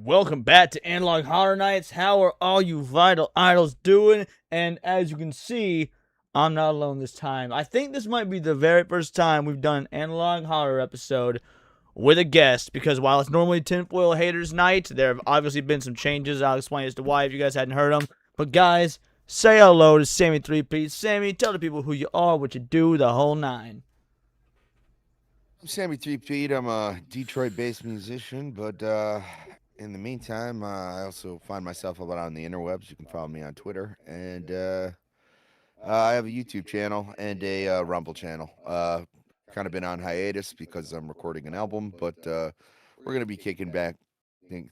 Welcome back to Analog Horror Nights. How are all you vital idols doing? And as you can see, I'm not alone this time. I think this might be the very first time we've done an Analog Horror episode with a guest, because while it's normally Tinfoil Haters Night, there have obviously been some changes. I'll explain as to why if you guys hadn't heard them. But guys, say hello to Sammy 3P. Sammy, tell the people who you are, what you do, the whole nine. I'm Sammy 3Pete. I'm a Detroit-based musician, but in the meantime, I also find myself a lot on the interwebs. You can follow me on Twitter, and I have a YouTube channel and a Rumble channel. Kind of been on hiatus because I'm recording an album, but we're gonna be kicking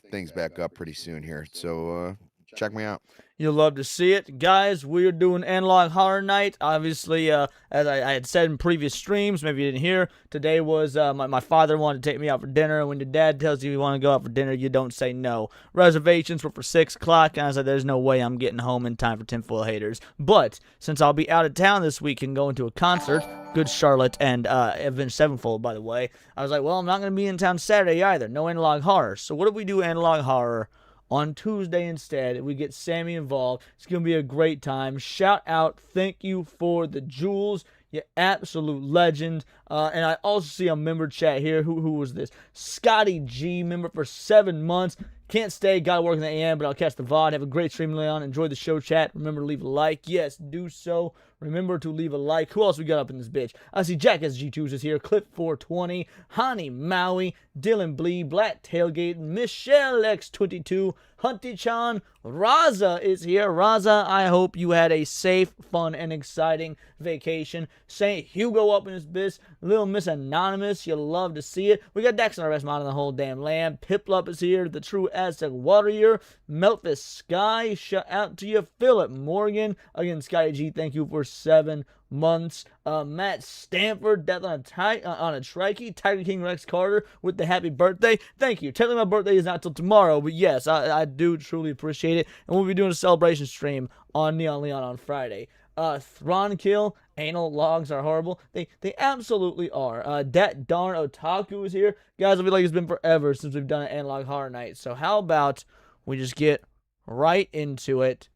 things back up pretty soon here. So check me out. You'll love to see it. Guys, we're doing Analog Horror Night. Obviously, as I had said in previous streams, maybe you didn't hear, today was my father wanted to take me out for dinner. And when your dad tells you you want to go out for dinner, you don't say no. Reservations were for 6 o'clock, and I said, there's no way I'm getting home in time for Tinfoil Haters. But since I'll be out of town this week and going to a concert, Good Charlotte and Avenged Sevenfold, by the way, I was like, well, I'm not going to be in town Saturday either. No Analog Horror. So what if we do Analog Horror on Tuesday instead? We get Sammy involved. It's going to be a great time. Shout out, thank you for the jewels. You absolute legend. And I also see a member chat here. Who was this? Scotty G, member for 7 months. Can't stay, gotta work in the AM, but I'll catch the VOD. Have a great stream, Leon. Enjoy the show, chat. Remember to leave a like. Yes, do so. Remember to leave a like. Who else we got up in this bitch? I see Jack SG2s is here. Clip420, Hani Maui, Dylan Blee, Black Tailgate, Michelle X22, Hunty Chan, Raza is here. Raza, I hope you had a safe, fun, and exciting vacation. St. Hugo up in this bitch. Little Miss Anonymous, you love to see it. We got Dex on our best mod in the whole damn land. Piplup is here. The true Aztec Warrior. Melphis Sky, shout out to you. Philip Morgan. Again, Scotty G, thank you for 7 months. Matt Stanford, Death on a Trikey. Tiger King Rex Carter with the happy birthday. Thank you. Technically, my birthday is not till tomorrow, but yes, I do truly appreciate it. And we'll be doing a celebration stream on Neon Leon on Friday. Thronkill, anal logs are horrible. They absolutely are. That darn otaku is here. Guys, I feel like it's been forever since we've done an Analog Horror Night. So how about we just get right into it?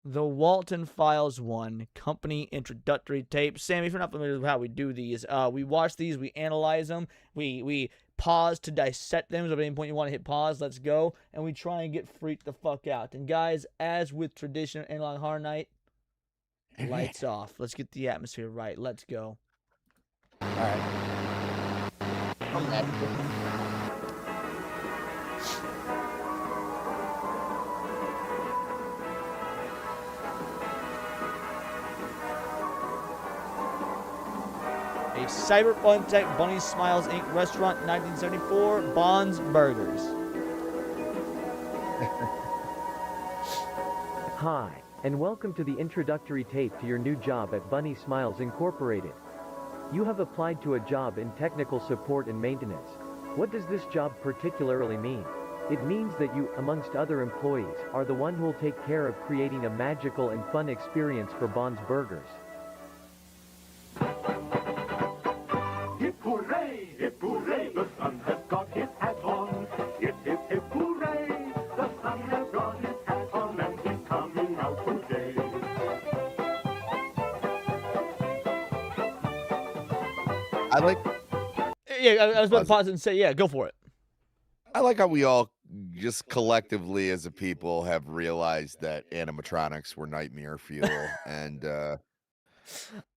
The Walten Files 1 company introductory tape. Sammy, if you're not familiar with how we do these, we watch these, we analyze them, we pause to dissect them. So at any point you want to hit pause, let's go, and we try and get freaked the fuck out. And guys, as with tradition Analog Horror Night, lights off. Let's get the atmosphere right. Let's go. All right. I'm ready. A Cyberpunk Tech Bunny Smiles Inc. restaurant, 1974, Bond's Burgers. Hi, and welcome to the introductory tape to your new job at Bunny Smiles Incorporated. You have applied to a job in technical support and maintenance. What does this job particularly mean? It means that you, amongst other employees, are the one who will take care of creating a magical and fun experience for Bond's Burgers. Hip hooray, the sun has got his hat on. Hip, hip, hip, hooray, the sun has got his hat on and he's coming out today. I like Yeah, I was about to pause and say, yeah, go for it. I like how we all just collectively as a people have realized that animatronics were nightmare fuel and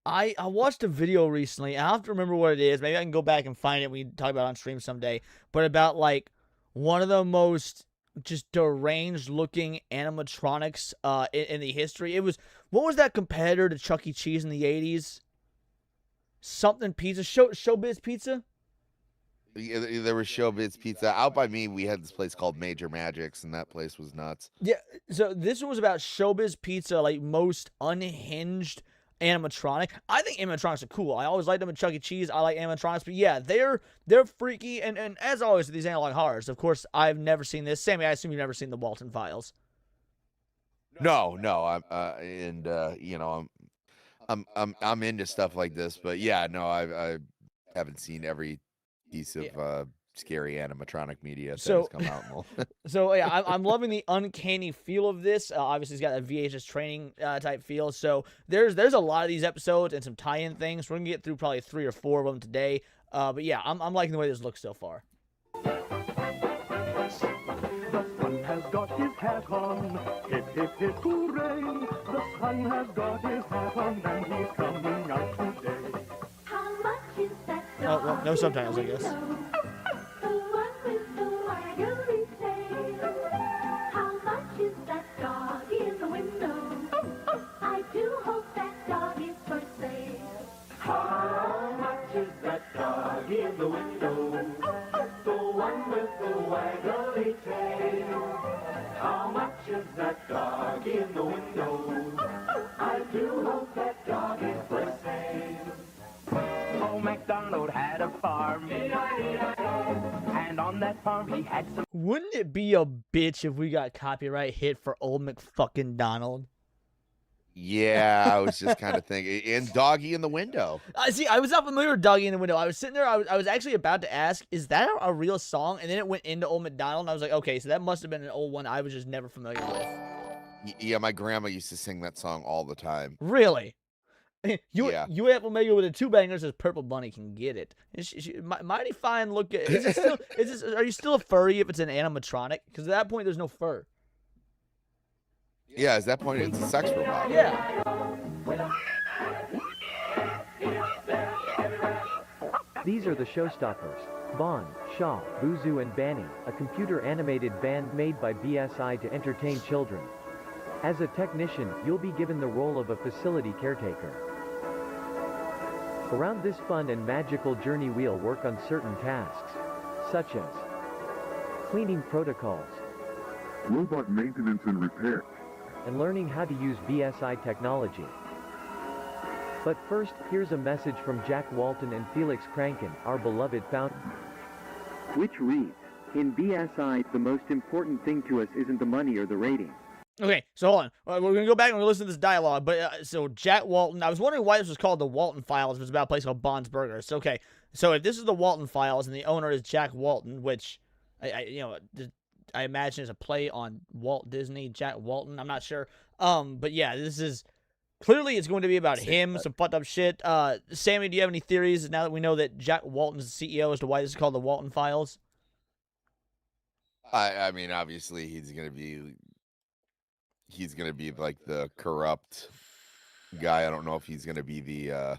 I watched a video recently. I have to remember what it is. Maybe I can go back and find it. We can talk about it on stream someday. But about like one of the most just deranged looking animatronics in the history. It was, what was that competitor to Chuck E. Cheese in the 80s? Something Pizza, Showbiz Pizza. there was Showbiz Pizza out by me. We had this place called Major Magics, and that place was nuts. Yeah, so this was about Showbiz Pizza, like most unhinged animatronic. I think animatronics are cool. I always liked them at Chuck E. Cheese. I like animatronics, but yeah, they're freaky. And as always with these analog horrors, of course, I've never seen this. Sammy, I assume you've never seen the Walten Files. No, I'm you know, I'm into stuff like this, but yeah, no, I haven't seen every piece of Yeah. scary animatronic media that So- has come out. So yeah, I'm loving the uncanny feel of this. Obviously, it's got a VHS training type feel. So there's a lot of these episodes and some tie-in things. We're gonna get through probably 3 or 4 of them today. But yeah, I'm liking the way this looks so far. The sun has got his hat on. Hip, hip, hip, hooray. The sun has got his hat on and he's coming out today. How much is that Oh, well, no subtitles, I guess. The one with the waggly tail. How much is that dog in the window? I do hope that dog is for sale. How much is that dog in the window? The one with the waggly tail. How much is that dog in the window? I do hope that dog is for sale. Old MacDonald had a farm, and on that farm he had some. Wouldn't it be a bitch if we got copyright hit for old McFucking Donald? Yeah, I was just kind of thinking. And Doggy in the Window. I see. I was not familiar with Doggy in the Window. I was sitting there. I was actually about to ask, is that a real song? And then it went into Old MacDonald, and I was like, okay, so that must have been an old one I was just never familiar with. Yeah, my grandma used to sing that song all the time. Really? Yeah. You have Omega with the 2 bangers as Purple Bunny can get it. And mighty fine look. Is it still? Are you still a furry if it's an animatronic? Because at that point, there's no fur. Yeah, at that point, it's a sex robot. Yeah. These are the showstoppers. Bond, Shaw, Buzu and Banny, a computer-animated band made by BSI to entertain children. As a technician, you'll be given the role of a facility caretaker. Around this fun and magical journey we'll work on certain tasks, such as cleaning protocols, robot maintenance and repair, and learning how to use BSI technology. But first, here's a message from Jack Walton and Felix Kranken, our beloved founder. Which reads, in BSI, the most important thing to us isn't the money or the rating. Okay, so hold on. We're going to go back and listen to this dialogue. But so Jack Walton, I was wondering why this was called the Walten Files if it's about a place called Bond's Burgers. Okay, so if this is the Walten Files and the owner is Jack Walton, which I imagine is a play on Walt Disney, Jack Walton. I'm not sure. But yeah, this is clearly it's going to be about him, some fucked up shit. Sammy, do you have any theories now that we know that Jack Walton's the CEO as to why this is called the Walten Files? I mean, obviously, he's gonna be like the corrupt guy. I don't know if he's gonna be the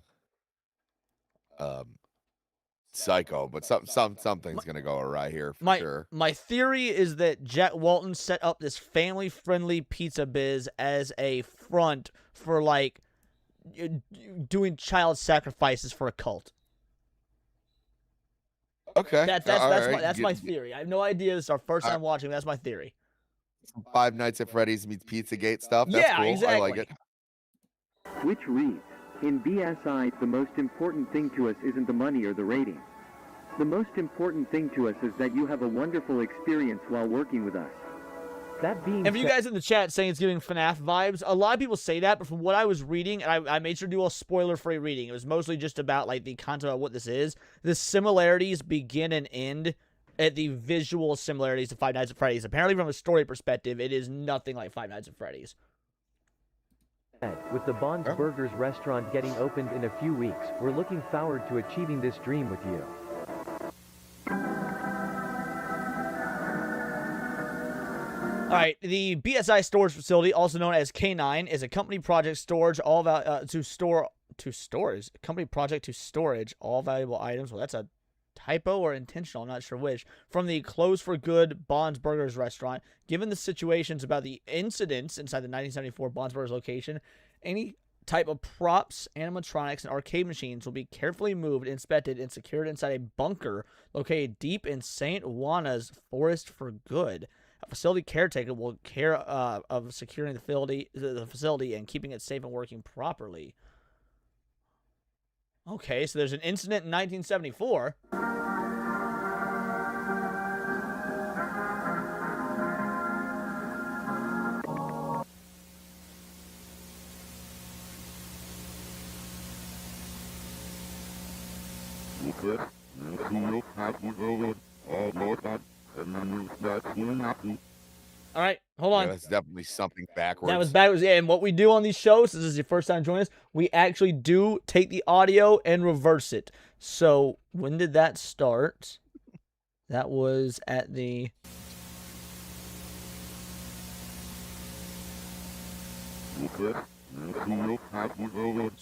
psycho, but something's gonna go awry here for sure. My theory is that Jack Walton set up this family-friendly pizza biz as a front for like doing child sacrifices for a cult. Okay, That's my theory. I have no idea. This is our first time watching. That's my theory. Five Nights at Freddy's meets Pizzagate stuff. That's Yeah, cool. exactly. I like it. Which reads, in BSI, the most important thing to us isn't the money or the rating. The most important thing to us is that you have a wonderful experience while working with us. That being And for you guys in the chat saying it's giving FNAF vibes, a lot of people say that, but from what I was reading, and I made sure to do a spoiler-free reading, it was mostly just about like the content of what this is. The similarities begin and end at the visual similarities to Five Nights at Freddy's. Apparently, from a story perspective, it is nothing like Five Nights at Freddy's. with the Bond's Burgers restaurant getting opened in a few weeks, we're looking forward to achieving this dream with you. All right, the BSI storage facility, also known as K9, is a company project storage company project to storage all valuable items. Well, that's a typo or intentional, I'm not sure which, from the Closed for Good Bond's Burgers restaurant. Given the situations about the incidents inside the 1974 Bond's Burgers location, any type of props, animatronics, and arcade machines will be carefully moved, inspected, and secured inside a bunker located deep in St. Juana's Forest for Good. A facility caretaker will care of securing the facility and keeping it safe and working properly. Okay, so there's an incident in 1974. All right, hold Yeah, on. that's definitely something backwards. That was backwards. Yeah, and what we do on these shows, this is your first time joining us, we actually do take the audio and reverse it. So when did that start? That was at the... So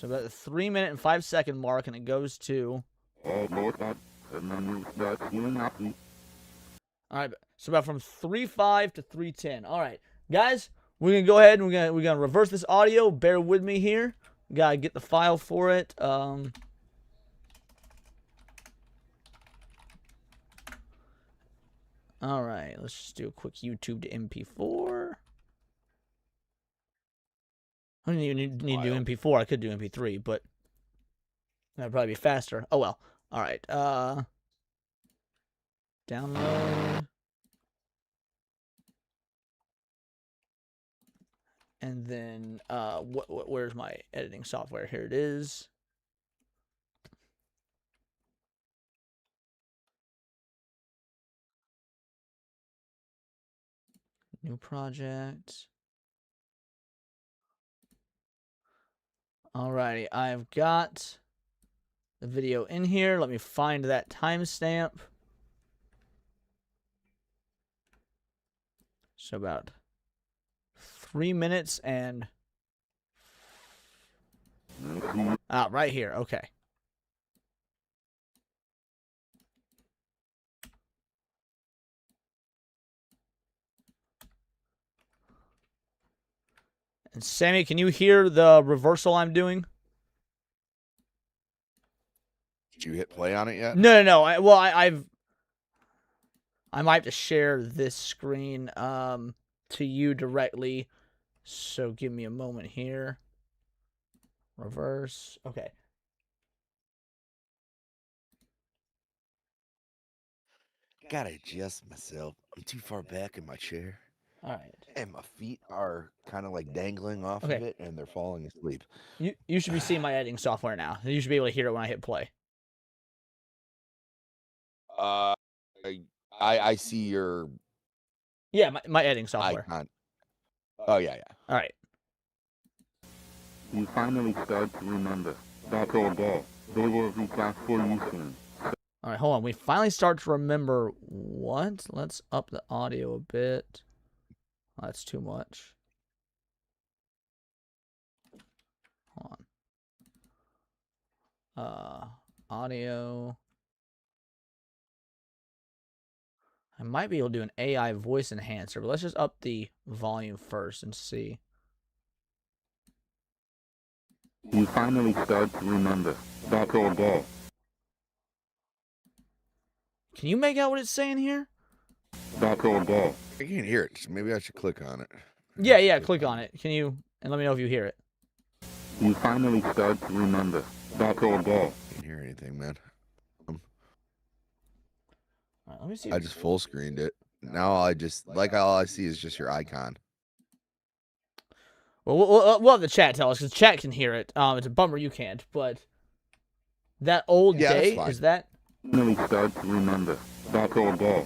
about the 3 minute and 5 second mark, and it goes to... All right, so about from 3:05 to 3:10. All right, guys, we're gonna go ahead and we're gonna reverse this audio. Bear with me here. Gotta get the file for it. All right, let's just do a quick YouTube to MP4. I don't even need to do MP4. I could do MP3, but that'd probably be faster. Oh well. All right. Download. And then where's my editing software? Here it is. New project. Alrighty, I've got the video in here. Let me find that timestamp. So about 3 minutes and... right here. Okay. And Sammy, can you hear the reversal I'm doing? Did you hit play on it yet? No. I might have to share this screen to you directly. So give me a moment here. Reverse. Okay. Gotta adjust myself. I'm too far back in my chair. All right. And my feet are kind of like dangling off of it, and they're falling asleep. You should be seeing my editing software now. You should be able to hear it when I hit play. I see your... Yeah, my editing software. icon. Oh, yeah. All right. You finally start to remember. That's all day. They will be back for you soon. All right, hold on. We finally start to remember what? Let's up the audio a bit. Oh, that's too much. Hold on. Audio. I might be able to do an AI voice enhancer, but let's just up the volume first and see. You finally start to remember. That's all day. Can you make out what it's saying here? That's all day. I can't hear it. So maybe I should click on it. Yeah, click on it. Can you, and let me know if you hear it. You finally start to remember. That's all day. Can't hear anything, man. All right, let me see. I just full screened it. Now all I see is just your icon. Well, we'll have the chat tell us, because chat can hear it. It's a bummer you can't, but that old day, is that... Finally start to remember. That's all day.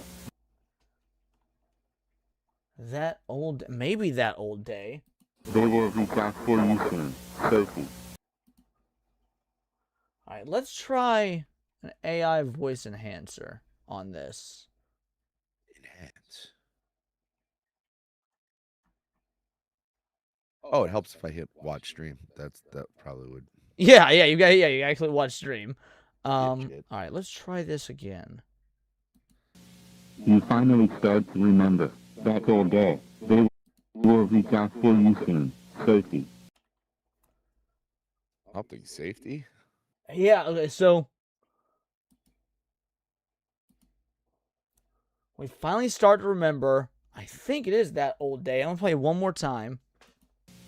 That old... Maybe that old day. They will be back for you soon. Sophie. Alright, let's try an AI voice enhancer on this. Enhance. Oh, it helps if I hit watch stream. That probably would. Yeah, you actually watch stream. All Dipshit. right, let's try this again. You finally start to remember. That's all day. They will be back for you soon. Sophie. Something safety. Yeah, okay, so we finally start to remember. I think it is that old day. I'm gonna play it one more time.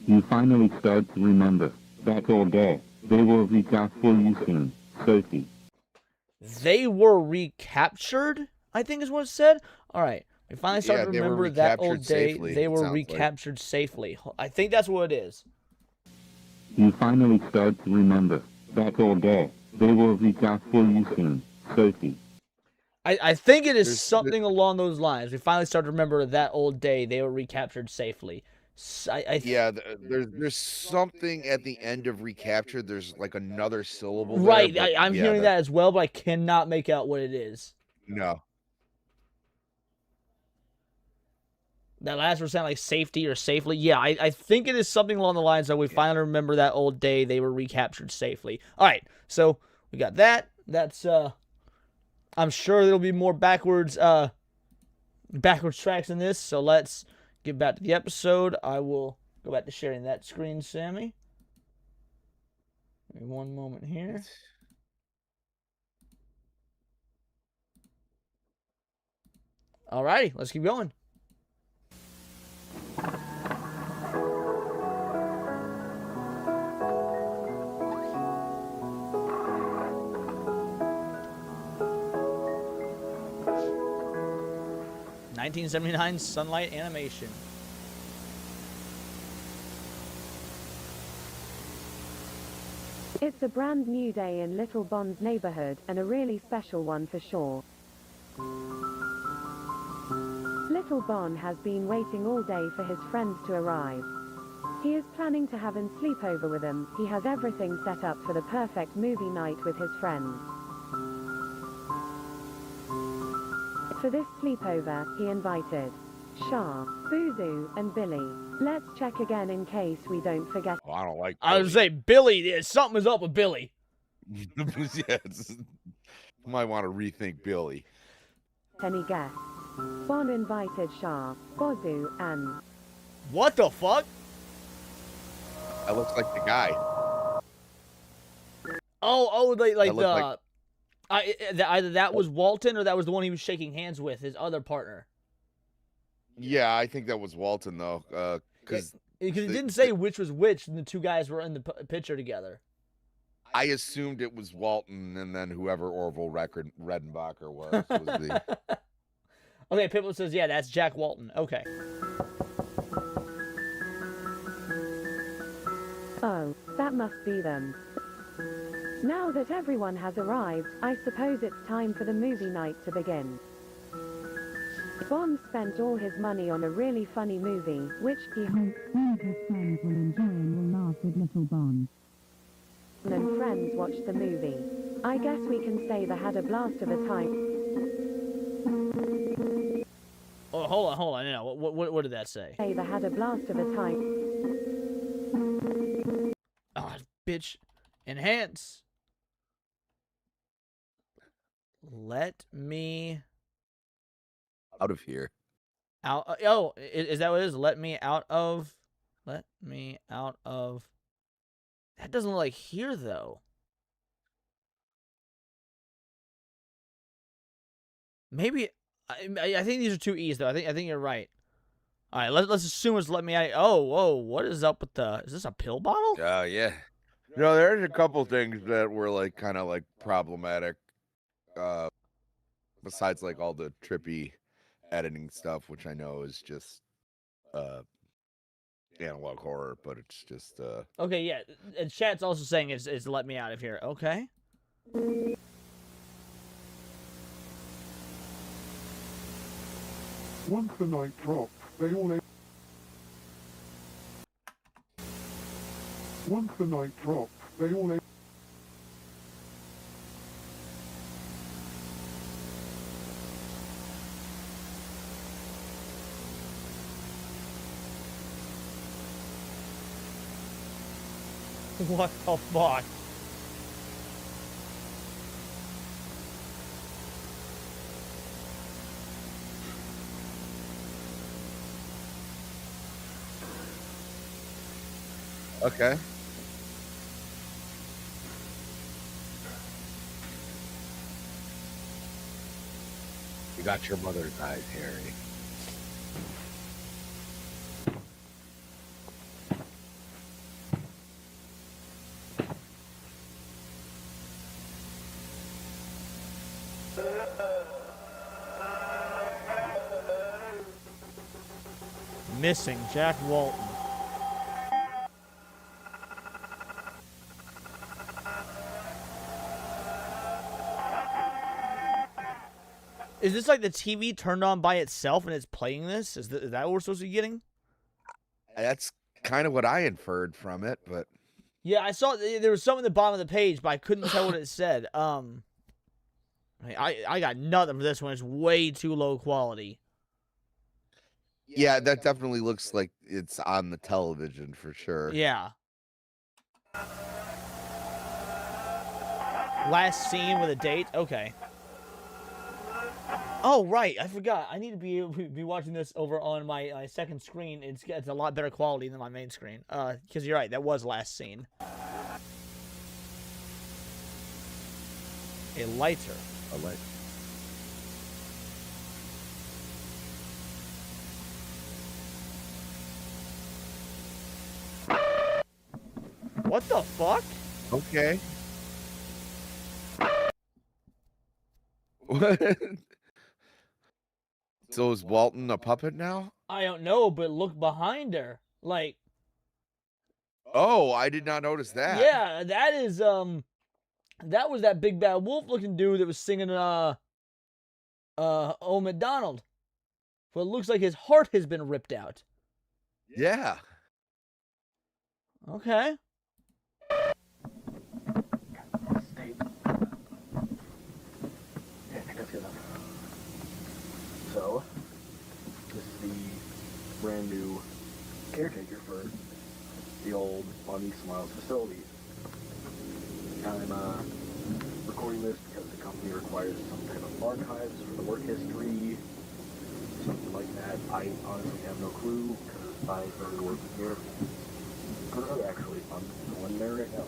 You finally start to remember. That's all day. They will be back for you soon. Sophie. They were recaptured, I think is what it said. All right. We finally started to remember that old day. Safely, they were sounds like. recaptured safely. I think that's what it is. You finally start to remember. That's all day. They will be back for you soon. Sophie. I think it is There's- something along those lines. We finally start to remember that old day they were recaptured safely. Yeah, there's something at the end of recaptured. There's like another syllable there. Right, But I'm yeah, hearing that as well, but I cannot make out what it is. No. That last word sounded like safety or safely. Yeah, I think it is something along the lines of we finally remember that old day they were recaptured safely. All right, so we got that. That's I'm sure there'll be more backwards tracks in this. So let's get back to the episode. I will go back to sharing that screen, Sammy. Give me one moment here. Alrighty, let's keep going. (1979) Sunlight Animation. It's a brand new day in Little Bond's neighborhood, and a really special one for sure. Little Bond has been waiting all day for his friends to arrive. He is planning to have a sleepover with them. He has everything set up for the perfect movie night with his friends. For this sleepover, he invited Shah, Boozoo, and Billy. Let's check again in case we don't forget. Oh, I don't like. I was say Billy. Something is up with Billy. Yeah, might want to rethink Billy. Any guests? Bond invited Shah, Bozu, and What the fuck? That looks like the guy. Like That looked the. Either that was Walten or that was the one he was shaking hands with, his other partner. Yeah, I think that was Walton though, because Because it didn't say which was which, and the two guys were in the picture together. I assumed it was Walton, and then whoever Orville Redenbacher was the. Okay, Pitbull says, yeah, that's Jack Walton. Okay. oh, that must be them. Now that everyone has arrived, I suppose it's time for the movie night to begin. Bond spent all his money on a really funny movie, which he hopes all of his friends will enjoy and will laugh with Little Bond. And friends watched the movie. I guess we can say they had a blast of a time. Oh, hold on. No, what did that say? Say they had a blast of a time. Oh, bitch. Enhance. Let me Out of here. out. Is that what it is? Let me out of. Let me out of. That doesn't look like here though. Maybe I think these are two E's though. I think you're right. All right, let's assume it's let me out. Oh, whoa, what is up with the? Is this a pill bottle? Yeah. No, there's a couple things that were like kind of like problematic. Besides like all the trippy editing stuff, which I know is just analog horror, but it's just Okay, yeah. And chat's also saying it's let me out of here. Okay. Once the night drops, they all. Once the night drops, they all. What the fuck? okay. You got your mother's eyes, Harry. Missing Jack Walton. Is this like the TV turned on by itself and it's playing this? Is that what we're supposed to be getting? That's kind of what I inferred from it, but Yeah, I saw there was something at the bottom of the page, but I couldn't tell what it said. I got nothing for this one. It's way too low quality. yeah, that definitely looks like it's on the television for sure. Yeah. Last scene with a date? Okay. Oh, right. I forgot. I need to be watching this over on my second screen. It's a lot better quality than my main screen. Because you're right. That was last scene. A lighter. A light. What the fuck? Okay. What? So is Walten a puppet now? I don't know, but look behind her. Like, Oh, I did not notice that. yeah, that is, that was that big bad wolf looking dude that was singing, Oh McDonald. But it looks like his heart has been ripped out. Yeah. Okay. So, this is the brand new caretaker for the old Bunny Smiles facility. I'm recording this because the company requires some type of archives for the work history, something like that. I honestly have no clue because I started working here. Actually, I'm going there right now.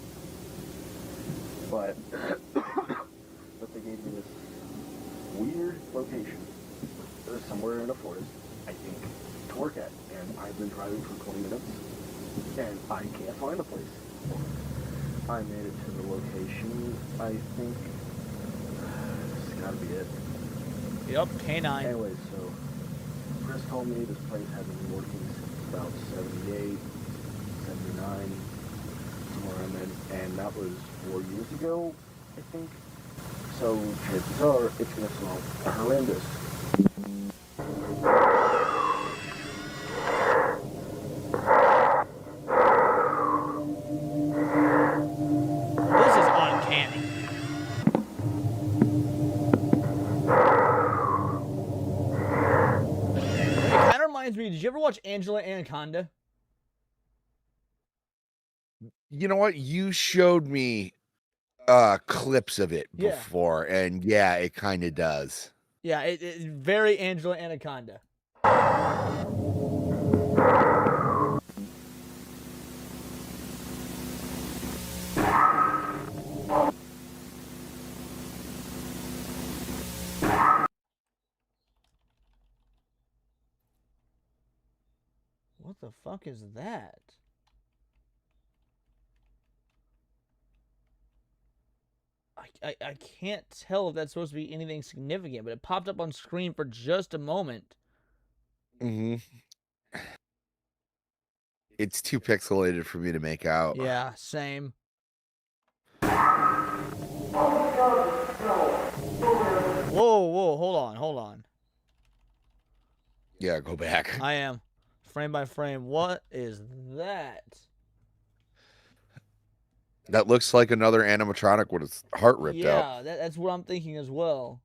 But they gave me this weird location. Somewhere in a forest, I think, to work at. And I've been driving for 20 minutes, and I can't find the place. I made it to the location, I think. This has gotta be it. Yep, K9. Anyway, so, Chris told me this place hasn't been working since about 78, 79, somewhere around then, and that was 4 years ago, I think. So, chances are, it's gonna smell horrendous. This is uncanny. It kind of reminds me, did you ever watch Angela Anaconda? You know what? You showed me clips of it Yeah. before, and yeah, it kind of does. Yeah, it's very Angela Anaconda. What the fuck is that? I can't tell if that's supposed to be anything significant, but it popped up on screen for just a moment. Mm-hmm. It's too pixelated for me to make out. Yeah, same. Whoa, hold on. Yeah, go back. I am. Frame by frame. What is that? That looks like another animatronic with its heart ripped out. Yeah, that's what I'm thinking as well.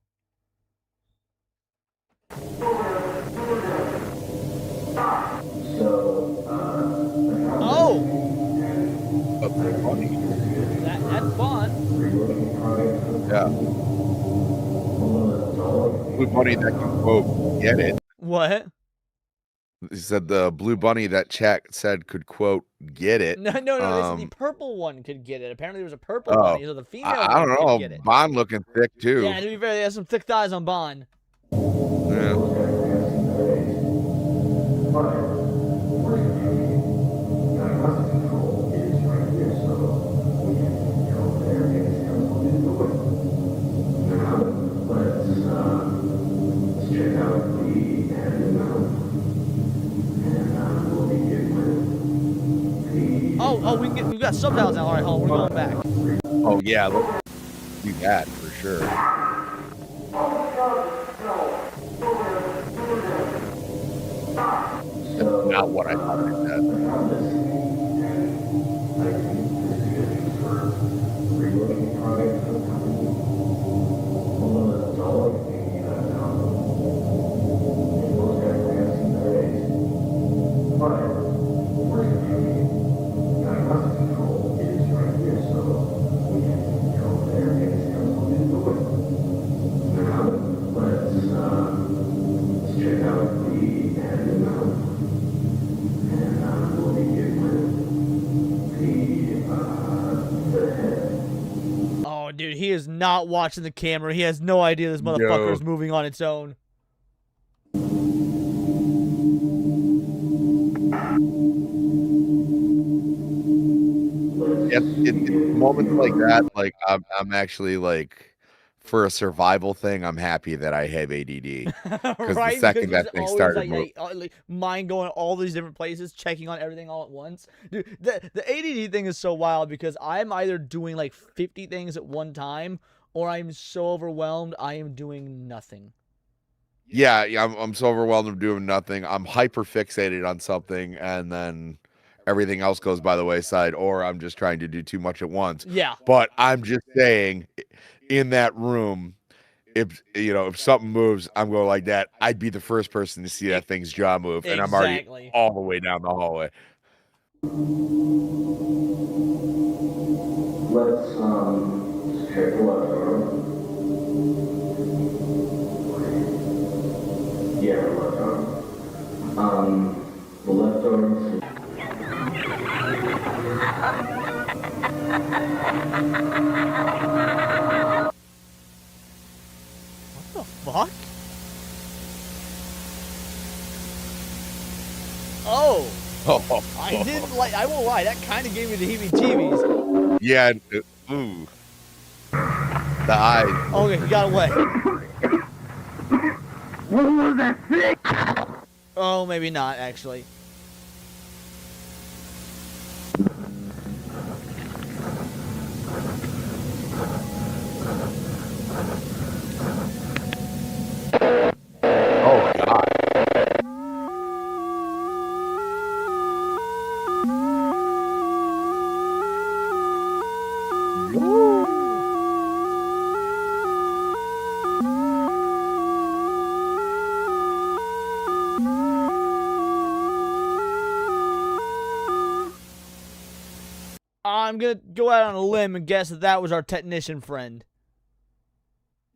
Oh! That's fun. Yeah. Blue bunny that can quote get it. What? He said the blue bunny that chat said could quote get it. No, this is the purple one could get it. Apparently there was a purple Oh, bunny, so the female I don't one could know. get it. Bond looking thick too. Yeah, to be fair, they have some thick thighs on Bond. Yeah. We've got subtitles now. All right, hold on, we're going back. Oh yeah, let's do that for sure. not what I thought they said. Oh, dude, he is not watching the camera. He has no idea this motherfucker No. is moving on its own. In moments like that, like I'm actually like, for a survival thing, I'm happy that I have ADD. Because Right? the second Because that he's thing always started like mind going all these different places, checking on everything all at once. Dude, the ADD thing is so wild because I'm either doing like 50 things at one time, or I'm so overwhelmed I am doing nothing. yeah, I'm so overwhelmed of doing nothing. I'm hyper fixated on something, and then everything else goes by the wayside, or I'm just trying to do too much at once. Yeah. But I'm just saying, in that room, if something moves, I'm going like that. I'd be the first person to see that thing's jaw move, and I'm already Exactly. all the way down the hallway. Let's check the left arm. Yeah, the left arm. The left arm. What the fuck? Oh, I didn't like. I won't lie. That kind of gave me the heebie-jeebies. Yeah. Ooh. The eyes. Okay, he got away. What was that thing? Oh, maybe not actually. Oh God. I'm gonna go out on a limb and guess that was our technician friend.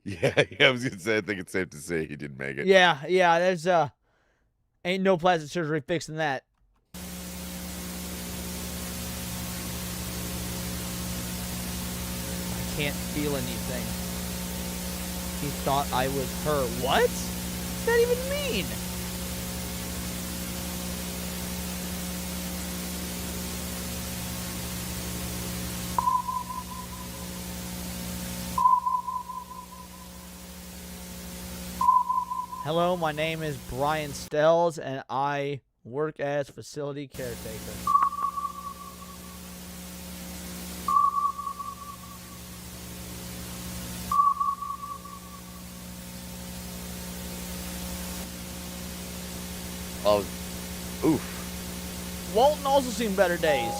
Yeah, I was gonna say. I think it's safe to say he didn't make it. Yeah, there's ain't no plastic surgery fixing that. I can't feel anything. He thought I was her. What? What does that even mean? Hello, my name is Brian Stells, and I work as facility caretaker. Oh, oof. Walten also seen better days.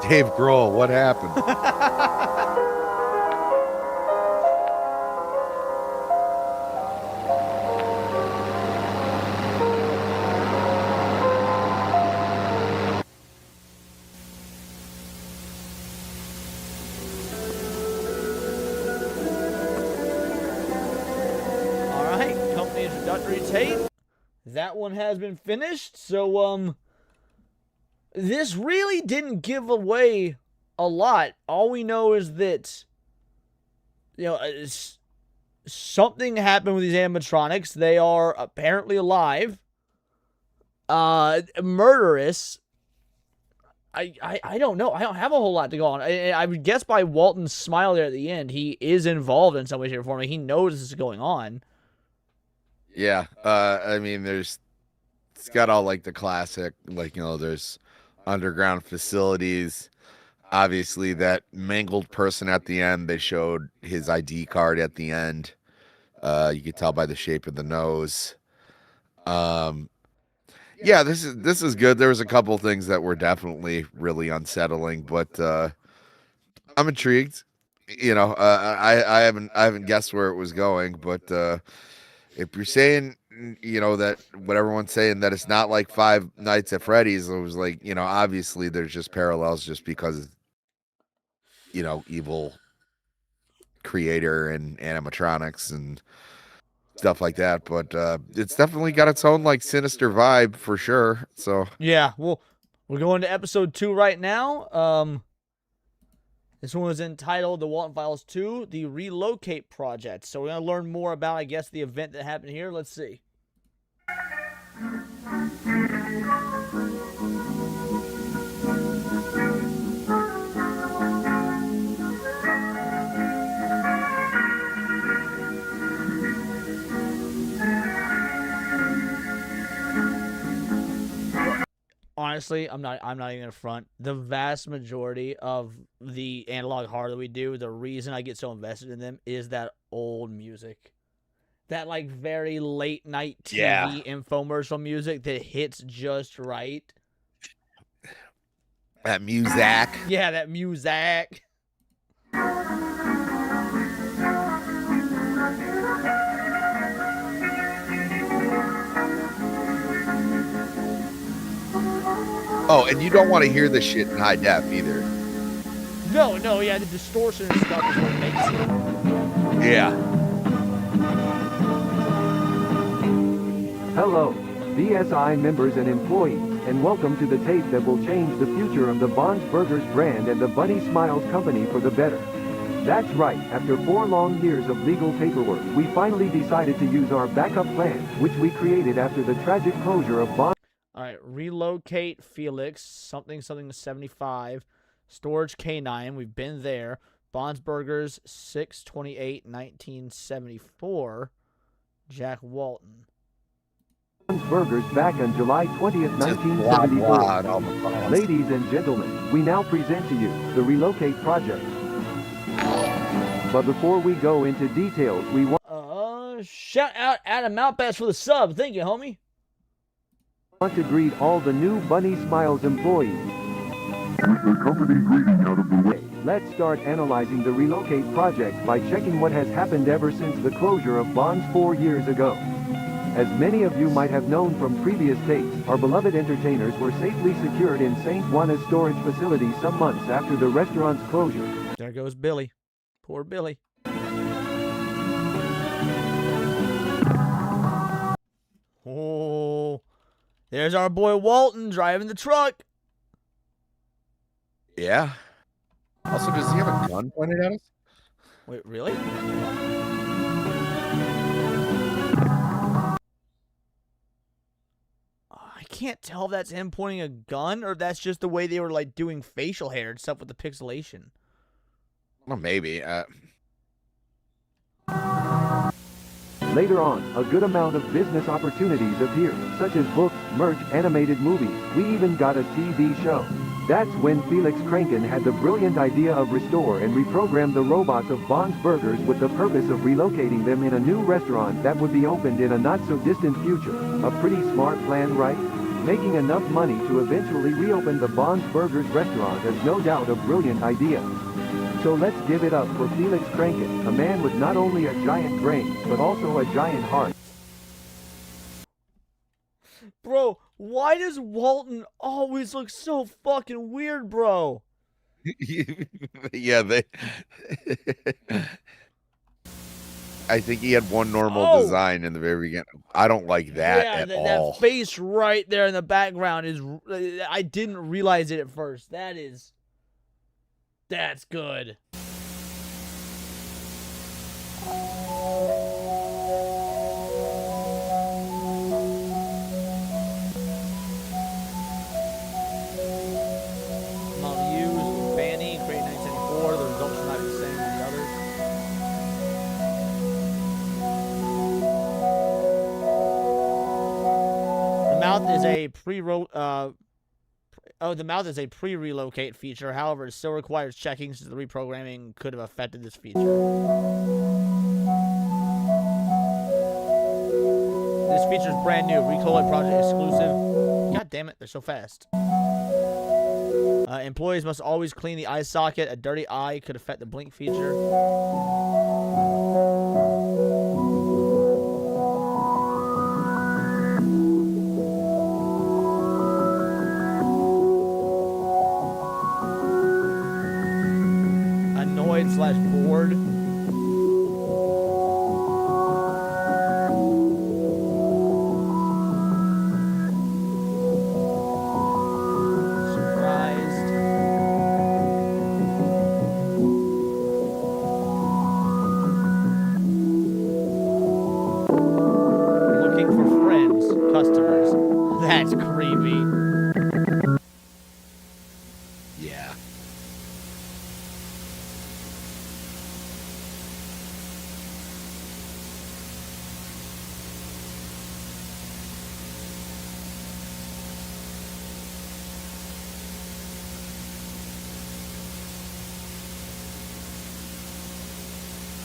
Dave Grohl, what happened? Alright, company introductory tape. That one has been finished, so, this really didn't give away a lot. All we know is that, something happened with these animatronics. They are apparently alive. Murderous. I don't know. I don't have a whole lot to go on. I would guess by Walten's smile there at the end, he is involved in some way, shape, or form. He knows this is going on. Yeah. I mean, it's got all like the classic, like, there's underground facilities. Obviously, that mangled person at the end, they showed his ID card at the end. You could tell by the shape of the nose. Yeah, this is good. There was a couple things that were definitely really unsettling, but I'm intrigued. I haven't guessed where it was going, but if you're saying that what everyone's saying that it's not like Five Nights at Freddy's, it was like obviously there's just parallels just because evil creator and animatronics and stuff like that, but it's definitely got its own like sinister vibe for sure. So Yeah, well, we're going to episode 2 right now. This one was entitled The Walten Files 2, The Relocate Project. So we're going to learn more about, I guess, the event that happened here. Let's see. Honestly, I'm not even gonna front. The vast majority of the analog horror that we do, the reason I get so invested in them is that old music. That like very late night TV infomercial music that hits just right. that music. Yeah, that music. Oh, and you don't want to hear this shit in high def either. No, yeah, the distortion and stuff is what makes it. Yeah. Hello, BSI members and employees, and welcome to the tape that will change the future of the Bonds Burgers brand and the Bunny Smiles company for the better. That's right, after 4 long years of legal paperwork, we finally decided to use our backup plan, which we created after the tragic closure of Bonds. All right, relocate Felix, something 75, storage K9, we've been there. Bonds Burgers, 6/28/1974, Jack Walton. Burgers back on July 20th, Just blah, blah, and all the 1974. files. Ladies and gentlemen, we now present to you the Relocate Project. But before we go into details, we want Shout out Adam Malpass for the sub. Thank you, homie. to greet all the new Bunny Smiles employees. With the company greeting out of the way. Let's start analyzing the Relocate Project by checking what has happened ever since the closure of Bonds 4 years ago. As many of you might have known from previous tapes, our beloved entertainers were safely secured in St. Juana's storage facility some months after the restaurant's closure. There goes Billy. Poor Billy. Oh, there's our boy Walton driving the truck. Yeah. Also, does he have a gun pointed at us? Wait, really? I can't tell if that's him pointing a gun or that's just the way they were like doing facial hair and stuff with the pixelation. Well, maybe. Later on, a good amount of business opportunities appeared, such as books, merch, animated movies. We even got a TV show. That's when Felix Kranken had the brilliant idea of restore and reprogram the robots of Bonds Burgers with the purpose of relocating them in a new restaurant that would be opened in a not-so-distant future. A pretty smart plan, right? Making enough money to eventually reopen the Bonds Burgers restaurant is no doubt a brilliant idea. So let's give it up for Felix Kranken, a man with not only a giant brain, but also a giant heart. Bro, why does Walton always look so fucking weird, bro? Yeah, I think he had one normal Oh. design in the very beginning. I don't like that Yeah, at that all. face right there in the background is. I didn't realize it at first. That's good. Model U's Fanny, created 1974. The results are not the same as the others. The mouth is a the mouth is a pre-relocate feature. However, it still requires checking since the reprogramming could have affected this feature. This feature is brand new. Recollect project exclusive. God damn it, they're so fast. Employees must always clean the eye socket. A dirty eye could affect the blink feature. Annoyed/bored. Surprised. Looking for friends, customers. That's creepy. Yeah.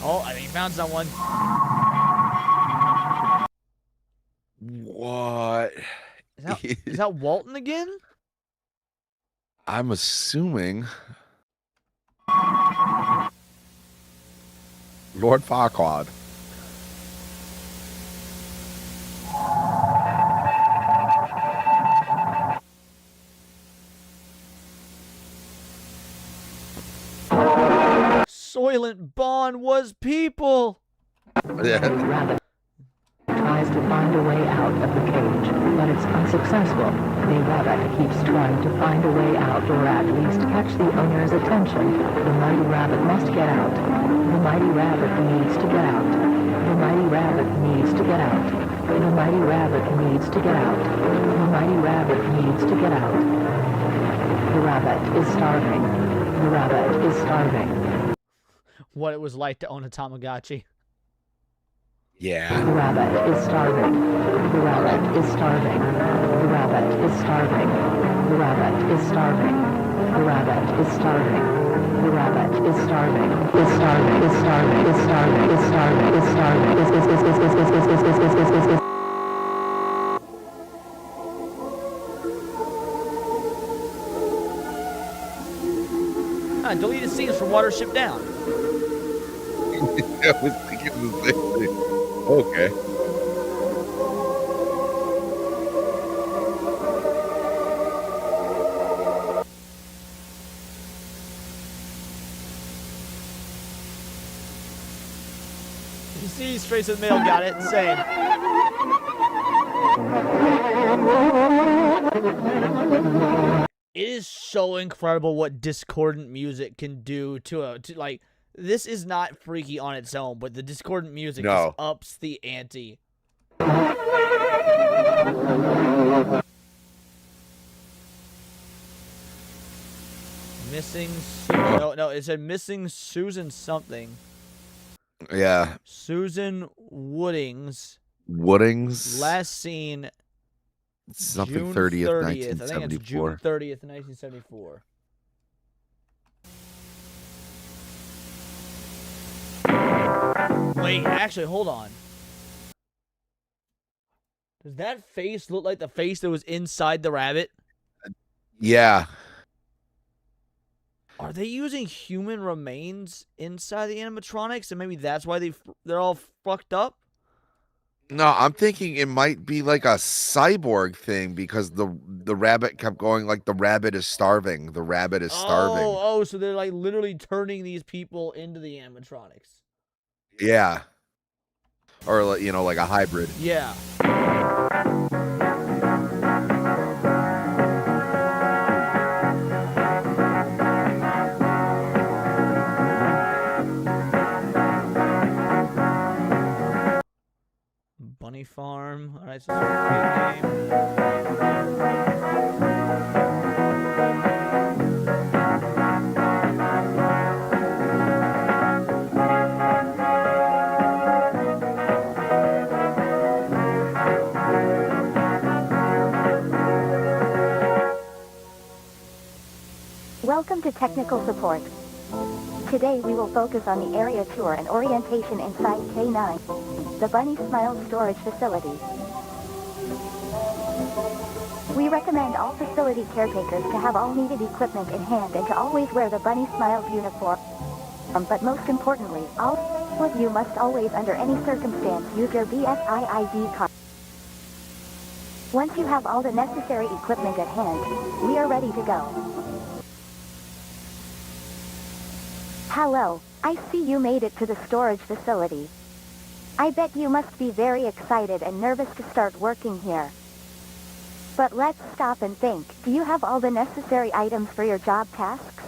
Oh, I think he found someone. What? Is that Walten again? I'm assuming Lord Farquaad. Soylent Bond was people. Yeah. Tries to find a way out of the cage, but it's unsuccessful. The rabbit keeps trying to find a way out, or at least catch the owner's attention. The mighty rabbit must get out. The mighty rabbit needs to get out. The mighty rabbit needs to get out. The mighty rabbit needs to get out. The mighty rabbit needs to get out. The rabbit is starving. The rabbit is starving. What it was like to own a Tamagotchi. Yeah. The rabbit is starving. The rabbit is starving. The rabbit is starving. The rabbit is starving. The rabbit is starving. The rabbit is starving. Is starving. Is starving. Is starving. Is starving. Is starving. Is. Deleted scenes from Watership Down. I was thinking the same thing. Okay. You see, straight to the mail, got it. Same. It is so incredible what discordant music can do to like. This is not freaky on its own, but the discordant music just ups the ante. Missing. No, it said missing Susan something. Yeah. Susan Woodings. Woodings. Last seen. Something June 30th, 1974. I think it's June 30th, 1974. Wait, actually, hold on. Does that face look like the face that was inside the rabbit? Yeah. Are they using human remains inside the animatronics, and maybe that's why they're all fucked up? No, I'm thinking it might be like a cyborg thing because the rabbit kept going like the rabbit is starving. The rabbit is starving. Oh, so they're like literally turning these people into the animatronics. Yeah. Or like a hybrid. Yeah. Bunny Farm. All right, so it's a great Welcome to Technical Support. Today we will focus on the area tour and orientation inside K9, the Bunny Smiles storage facility. We recommend all facility caretakers to have all needed equipment in hand and to always wear the Bunny Smiles uniform. But most importantly, all of you must always, under any circumstance, use your BSI ID card. Once you have all the necessary equipment at hand, we are ready to go. Hello, I see you made it to the storage facility. I bet you must be very excited and nervous to start working here. But let's stop and think. Do you have all the necessary items for your job tasks?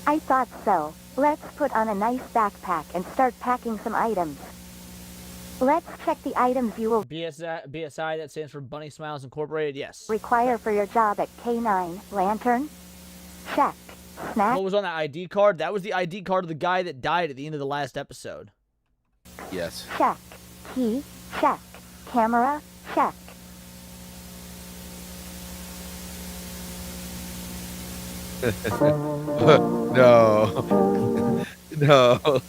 I thought so. Let's put on a nice backpack and start packing some items. Let's check the items you will BSI, that stands for Bunny Smiles Incorporated, yes. require for your job at K9. Lantern? Check. Snack? What was on that ID card? That was the ID card of the guy that died at the end of the last episode. Yes. Check. Key? Check. Camera? Check. No. No.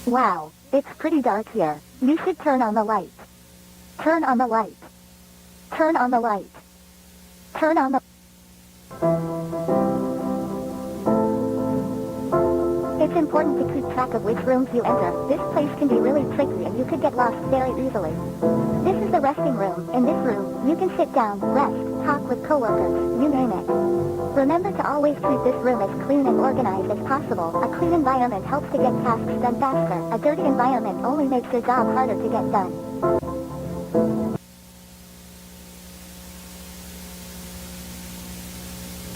Wow, it's pretty dark here. You should turn on the light. Turn on the light. Turn on the light. Turn on the... It's important to keep track of which rooms you enter. This place can be really tricky and you could get lost very easily. This is the resting room. In this room, you can sit down, rest, talk with coworkers, you name it. Remember to always keep this room as clean and organized as possible. A clean environment helps to get tasks done faster. A dirty environment only makes your job harder to get done.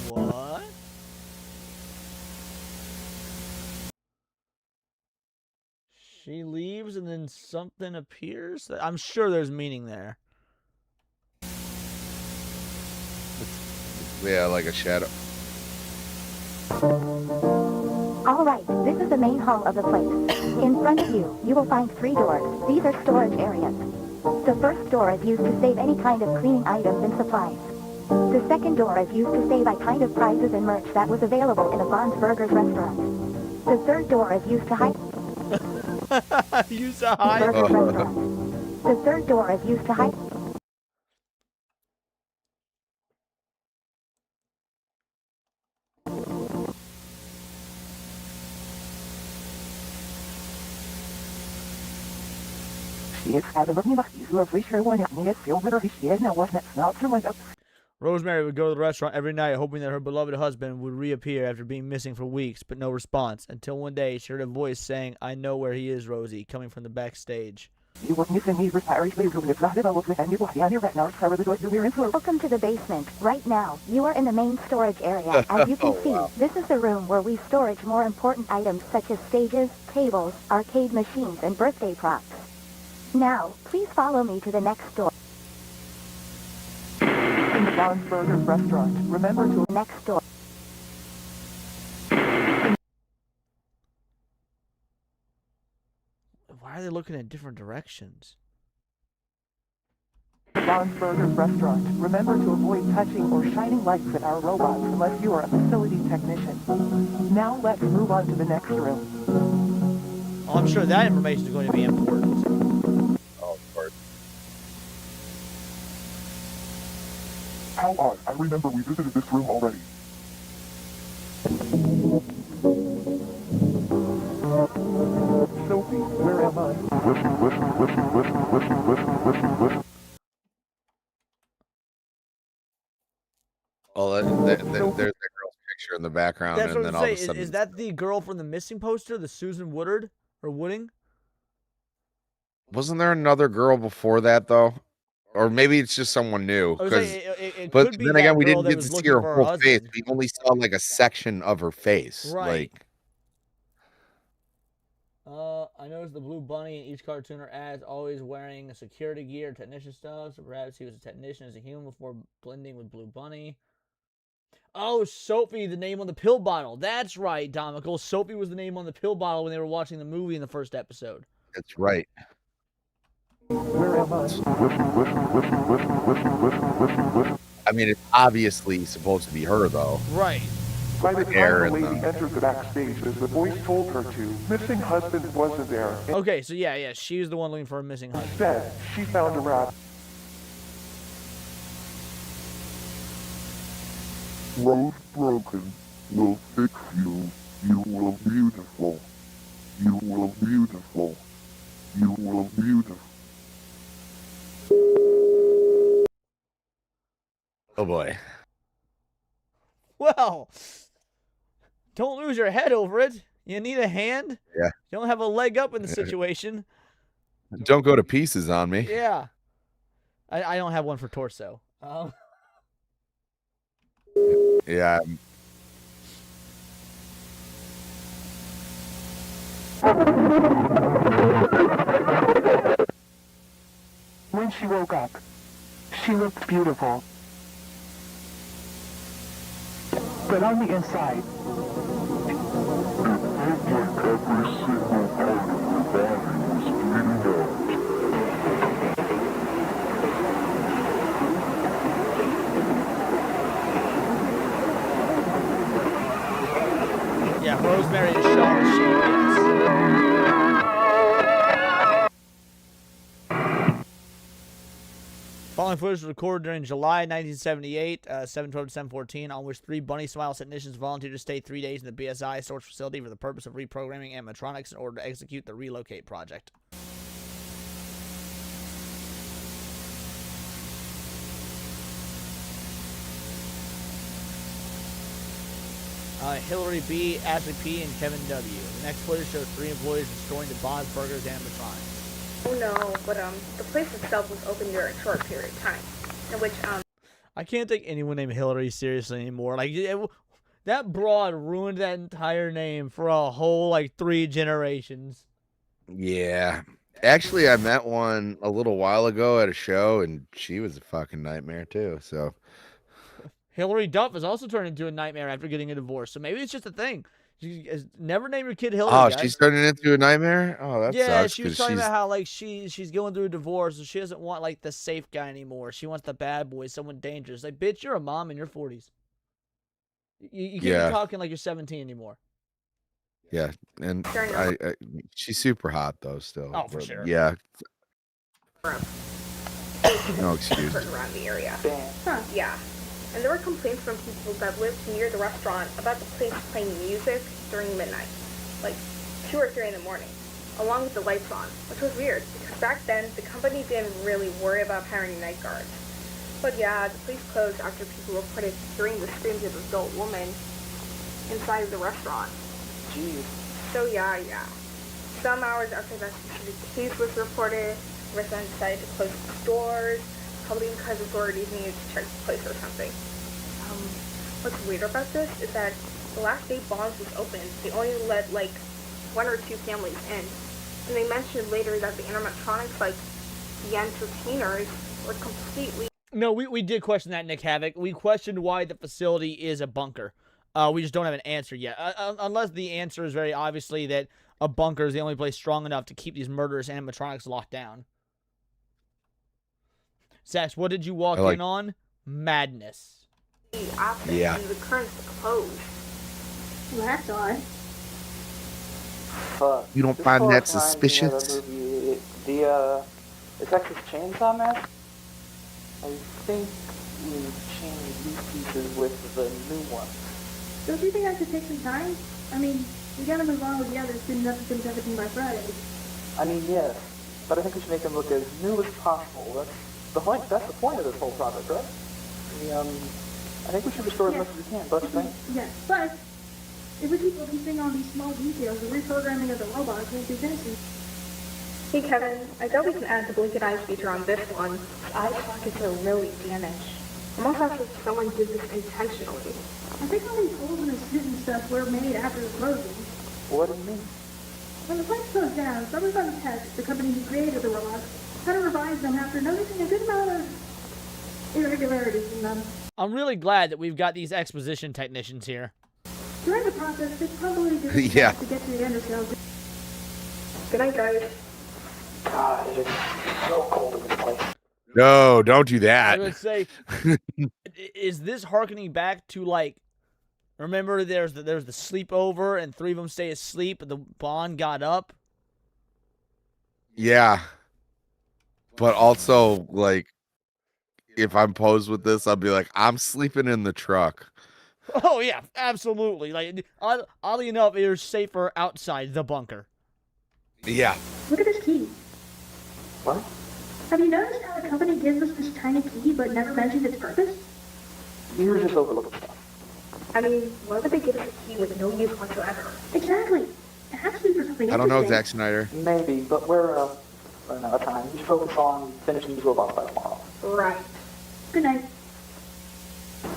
What? She leaves and then something appears? I'm sure there's meaning there. Yeah, like a shadow. Alright, this is the main hall of the place. In front of you, you will find 3 doors. These are storage areas. The first door is used to save any kind of cleaning items and supplies. The second door is used to save a kind of prizes and merch that was available in a Bond's Burgers restaurant. The third door is used to hide... Use a hide? Burgers restaurant. The third door is used to hide... Rosemary would go to the restaurant every night hoping that her beloved husband would reappear after being missing for weeks, but no response, until one day she heard a voice saying, "I know where he is, Rosie," coming from the backstage. Welcome to the basement. Right now, you are in the main storage area. As you can see, this is the room where we storage more important items such as stages, tables, arcade machines, and birthday props. Now, please follow me to the next door. In the Bond's Burgers restaurant, remember to... Next door. Why are they looking in different directions? Bond's Burgers restaurant, remember to avoid touching or shining lights at our robots unless you are a facility technician. Now let's move on to the next room. Oh, I'm sure that information is going to be important. Oh, of course. How odd. I remember we visited this room already. Sophie, where am I? Listen. Oh, there's that girl's picture in the background, That's and what then I'm all of a saying. sudden... Is that the girl from the missing poster, the Susan Woodard? Or Wooding? Wasn't there another girl before that, though? Or maybe it's just someone new. I was saying, it But could be then that again, we girl didn't that get was to see looking her for whole face. husband. We only saw like a section of her face. Right. Like, I noticed the blue bunny in each cartoon or ads always wearing security gear, technician stuff. So perhaps he was a technician as a human before blending with Blue Bunny. Oh, Sophie, the name on the pill bottle. That's right, Domical. Sophie was the name on the pill bottle when they were watching the movie in the first episode. that's right. Where am I? I mean, it's obviously supposed to be her, though. Right. By the time Hair the and lady entered the backstage, as the voice told her to, missing husband wasn't there. Okay, so yeah, she's the one looking for a missing husband. Instead, she found a rabbit. Rose broken will fix you. You will beautiful. You will beautiful. You will beautiful. Oh boy. Well, don't lose your head over it. You need a hand? Yeah. You don't have a leg up in the situation. Don't go to pieces on me. Yeah. I don't have one for torso. Yeah. When she woke up, she looked beautiful. But on the inside, Every single part of her body was bleeding out. Yeah, Rosemary and Shaw yes. Following footage was recorded during July 1978, 7/12 to 7/14, on which 3 Bunny Smiles technicians volunteered to stay 3 days in the BSI storage facility for the purpose of reprogramming animatronics in order to execute the relocate project. Hillary B., Ashley P., and Kevin W. The next footage shows 3 employees restoring the Bob's Burgers animatronics. Oh no, but the place itself was open during a short period of time, in which I can't take anyone named Hillary seriously anymore. Like that broad ruined that entire name for a whole like 3 generations. Yeah. Actually, I met one a little while ago at a show, and she was a fucking nightmare too. So Hillary Duff has also turned into a nightmare after getting a divorce. So maybe it's just a thing. Never name your kid Hillary. oh, guys. she's turning into a nightmare. Oh, that yeah, sucks. she was talking about how like she's going through a divorce, so she doesn't want like the safe guy anymore. She wants the bad boy, someone dangerous. Like, bitch, you're a mom in your 40s. You can't be talking like you're 17 anymore. Yeah, and she's super hot though. Still. Oh, for sure. Yeah. No excuse. around the area. Huh. Yeah. And there were complaints from people that lived near the restaurant about the place playing music during midnight, like 2 or 3 in the morning, along with the lights on, which was weird, because back then, the company didn't really worry about hiring night guards. But yeah, the place closed after people reported hearing the screams of an adult woman inside of the restaurant. geez. So yeah. Some hours after that specific case was reported, residents decided to close the doors, probably because authorities needed to check the place or something. What's weird about this is that the last day Bonds was open, they only let like 1 or 2 families in. And they mentioned later that the animatronics, like the entertainers, were completely... No, we did question that, Nick Havoc. We questioned why the facility is a bunker. We just don't have an answer yet. Unless the answer is very obviously that a bunker is the only place strong enough to keep these murderous animatronics locked down. Sax, what did you walk in on? Madness. Yeah. The current's closed. Well, that's odd. You don't find that suspicious? The Texas Chainsaw Massacre? I think we changed these pieces with the new one. Don't you think I should take some time? I mean, we gotta move on with the others, soon enough to finish everything by Friday. I mean, yes, but I think we should make them look as new as possible. That's the point of this whole project, right? I think we should restore as much as we can, don't you think? Yes, but if we keep focusing on these small details, the reprogramming of the robots won't be finishing. Hey Kevin, I bet we can add the blinking eyes feature on this one. Eye sockets are really damaged. Almost as if someone did this intentionally. I think all these holes in the suit and stuff were made after the closing. What do you mean? When the place closed down, some of the tech, the company who created the robots, had to revise them after noticing a good amount of irregularities in them. I'm really glad that we've got these exposition technicians here. During the process, they probably did Yeah. to get to the undershells. Good night, guys. God, it is so cold in this place. No, don't do I that. would say, is this harkening back to like, remember there's the sleepover and 3 of them stay asleep, but the Bond got up? Yeah. But also, like, if I'm posed with this, I'll be like, I'm sleeping in the truck. Oh yeah, absolutely. Like oddly enough, you're safer outside the bunker. Yeah. Look at this key. What? Have you noticed how the company gives us this tiny key but never mentions its purpose? You're just overlooking stuff. I mean, why would they give us a key with no use whatsoever? Exactly. It has to be for something I don't know, interesting. Zack Snyder. Maybe, but we're running out of time. We should focus on finishing these robots by tomorrow. Right. Good night.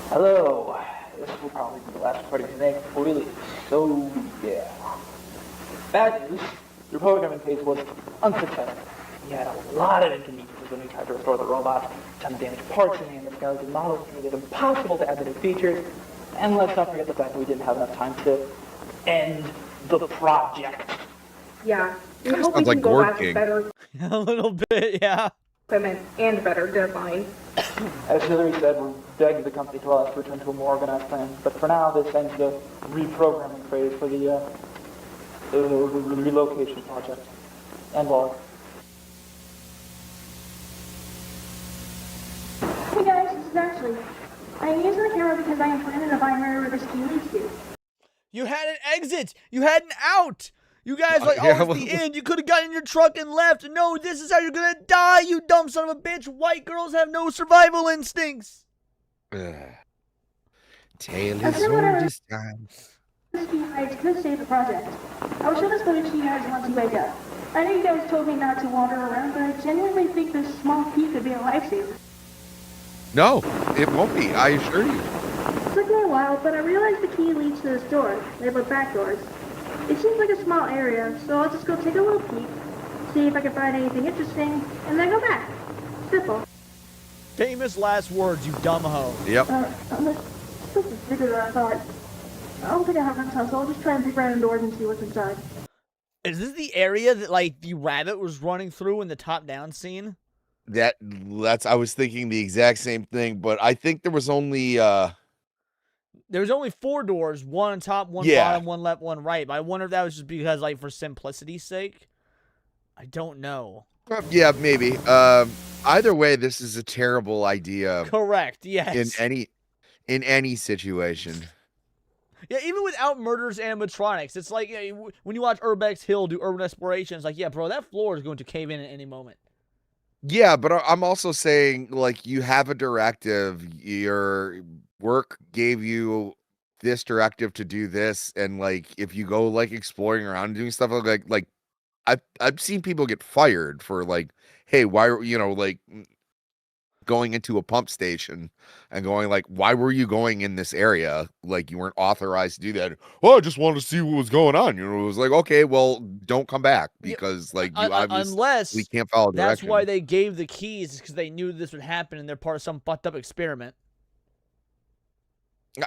Hello. This will probably be the last recording today before we leave. So, yeah. Bad news. Your programming phase was unsuccessful. We had a lot of inconveniences when we tried to restore the robot. A ton of damaged parts in the skeleton models made it impossible to add the new features. And let's not forget the fact that we didn't have enough time to end the project. Yeah. We Kinda hope we sounds like can go Gord back King. with better A little bit, yeah. equipment and better deadline. As Hillary said, we're begging the company to allow us to return to a more organized plan. But for now, this ends the reprogramming phase for the relocation project. And log. Hey guys, this is Ashley. I am using the camera because I am planning to find where this key leads to. You had an exit. You had an out. You guys like, yeah, oh, it's the end. You could have gotten in your truck and left. No, this is how you're gonna die, you dumb son of a bitch. White girls have no survival instincts. Tale I is said old whatever. as time. This key hides could save the project. I will show this footage to you guys once you wake up. I know you guys told me not to wander around, but I genuinely think this small key could be a lifesaver. No, it won't be. I assure you. It took me a while, but I realized the key leads to this door. They have back doors. It seems like a small area, so I'll just go take a little peek, see if I can find anything interesting, and then go back. Simple. Famous last words, you dumb hoe. Yep. This is bigger than I thought. I don't think I have enough time, so I'll just try and peek around doors and see what's inside. Is this the area that like the rabbit was running through in the top-down scene? That's I was thinking the exact same thing, but I think there was only There was only 4 doors, one on top, one Yeah. bottom, one left, one right. But I wonder if that was just because, like, for simplicity's sake. I don't know. yeah, maybe. Either way, this is a terrible idea Correct. Yes. in any situation. Yeah, even without murders animatronics, it's like when you watch Urbex Hill do urban exploration, it's like, yeah, bro, that floor is going to cave in at any moment. Yeah, but I'm also saying, like, you have a directive. Your work gave you this directive to do this, and like, if you go like exploring around and doing stuff like I've seen people get fired for like, hey, why are like going into a pump station and going like, why were you going in this area? Like, you weren't authorized to do that. Oh, I just wanted to see what was going on. It was like, okay, well, don't come back because like you obviously unless can't follow that's direction. why they gave the keys, because they knew this would happen and they're part of some fucked up experiment.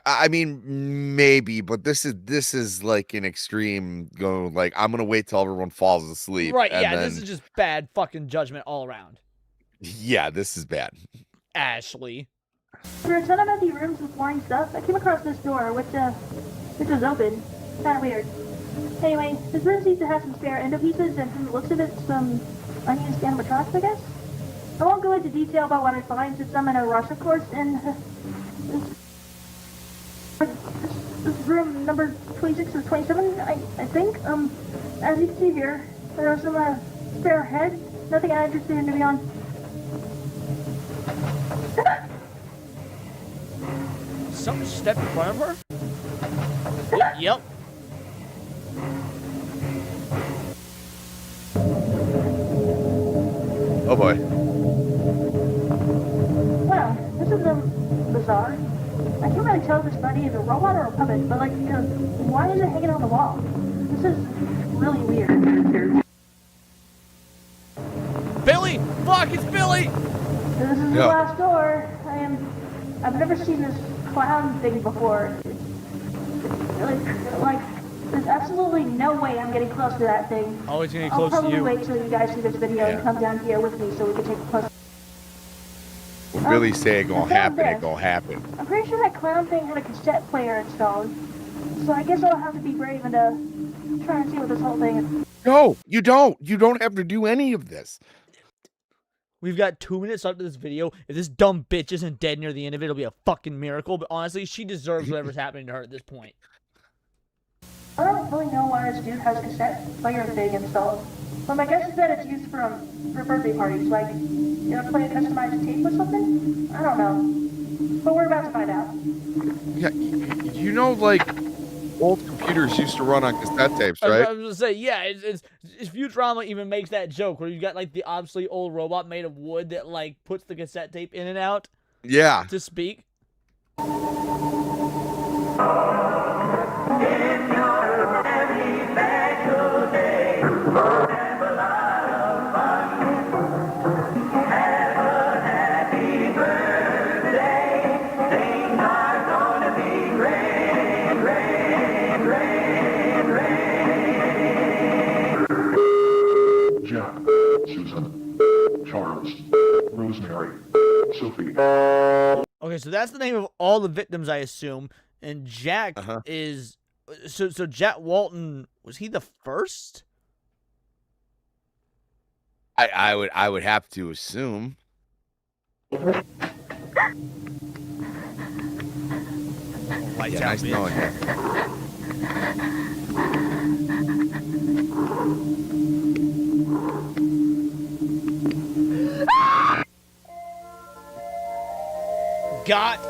I mean, maybe, but this is like an extreme go. Like, I'm gonna wait till everyone falls asleep. Right? and Yeah, then, this is just bad fucking judgment all around. Yeah, this is bad. Ashley. There are a ton of empty rooms with boring stuff. I came across this door, which was open. Kinda weird. Anyway, this room seems to have some spare endo pieces and from the looks of it, some unused animatronics, I guess? I won't go into detail about what I find since I'm in a rush, of course, and this room number 26 or 27, I think. As you can see here, there are some spare heads. Nothing I'm interested in, to be honest. Something stepped in front of her? Yep. Oh boy. Well, this is bizarre. I can't really tell if this buddy is a robot or a puppet, but like, why is it hanging on the wall? This is really weird. Billy! Fuck, it's Billy! This is the last door. I've never seen this clown thing before. Like, there's absolutely no way I'm getting close to that thing. Always gonna get I'll close to probably you. wait till you guys see this video and come down here with me so we can take a close. When Billy say it gonna I found happen, this. it gonna happen. I'm pretty sure that clown thing had a cassette player installed. So I guess I'll have to be brave and try and see what this whole thing is. No, you don't. You don't have to do any of this. We've got 2 minutes left of this video. If this dumb bitch isn't dead near the end of it, it'll be a fucking miracle. But honestly, she deserves whatever's happening to her at this point. I don't really know why this dude has cassette player thing installed. But my guess is that it's used for birthday parties, like, play a customized tape with something? I don't know. But we're about to find out. Yeah, like old computers used to run on cassette tapes, right? I was gonna say, yeah, it's Futurama even makes that joke where you got like the obsolete old robot made of wood that like puts the cassette tape in and out. Yeah. To speak. Jack, Susan, Charles, Rosemary, Sophie. Okay, so that's the name of all the victims, I assume. And Jack is so Jack Walton, was he the first? I would have to assume. Lights yeah, out, nice bitch. knowing you. Got.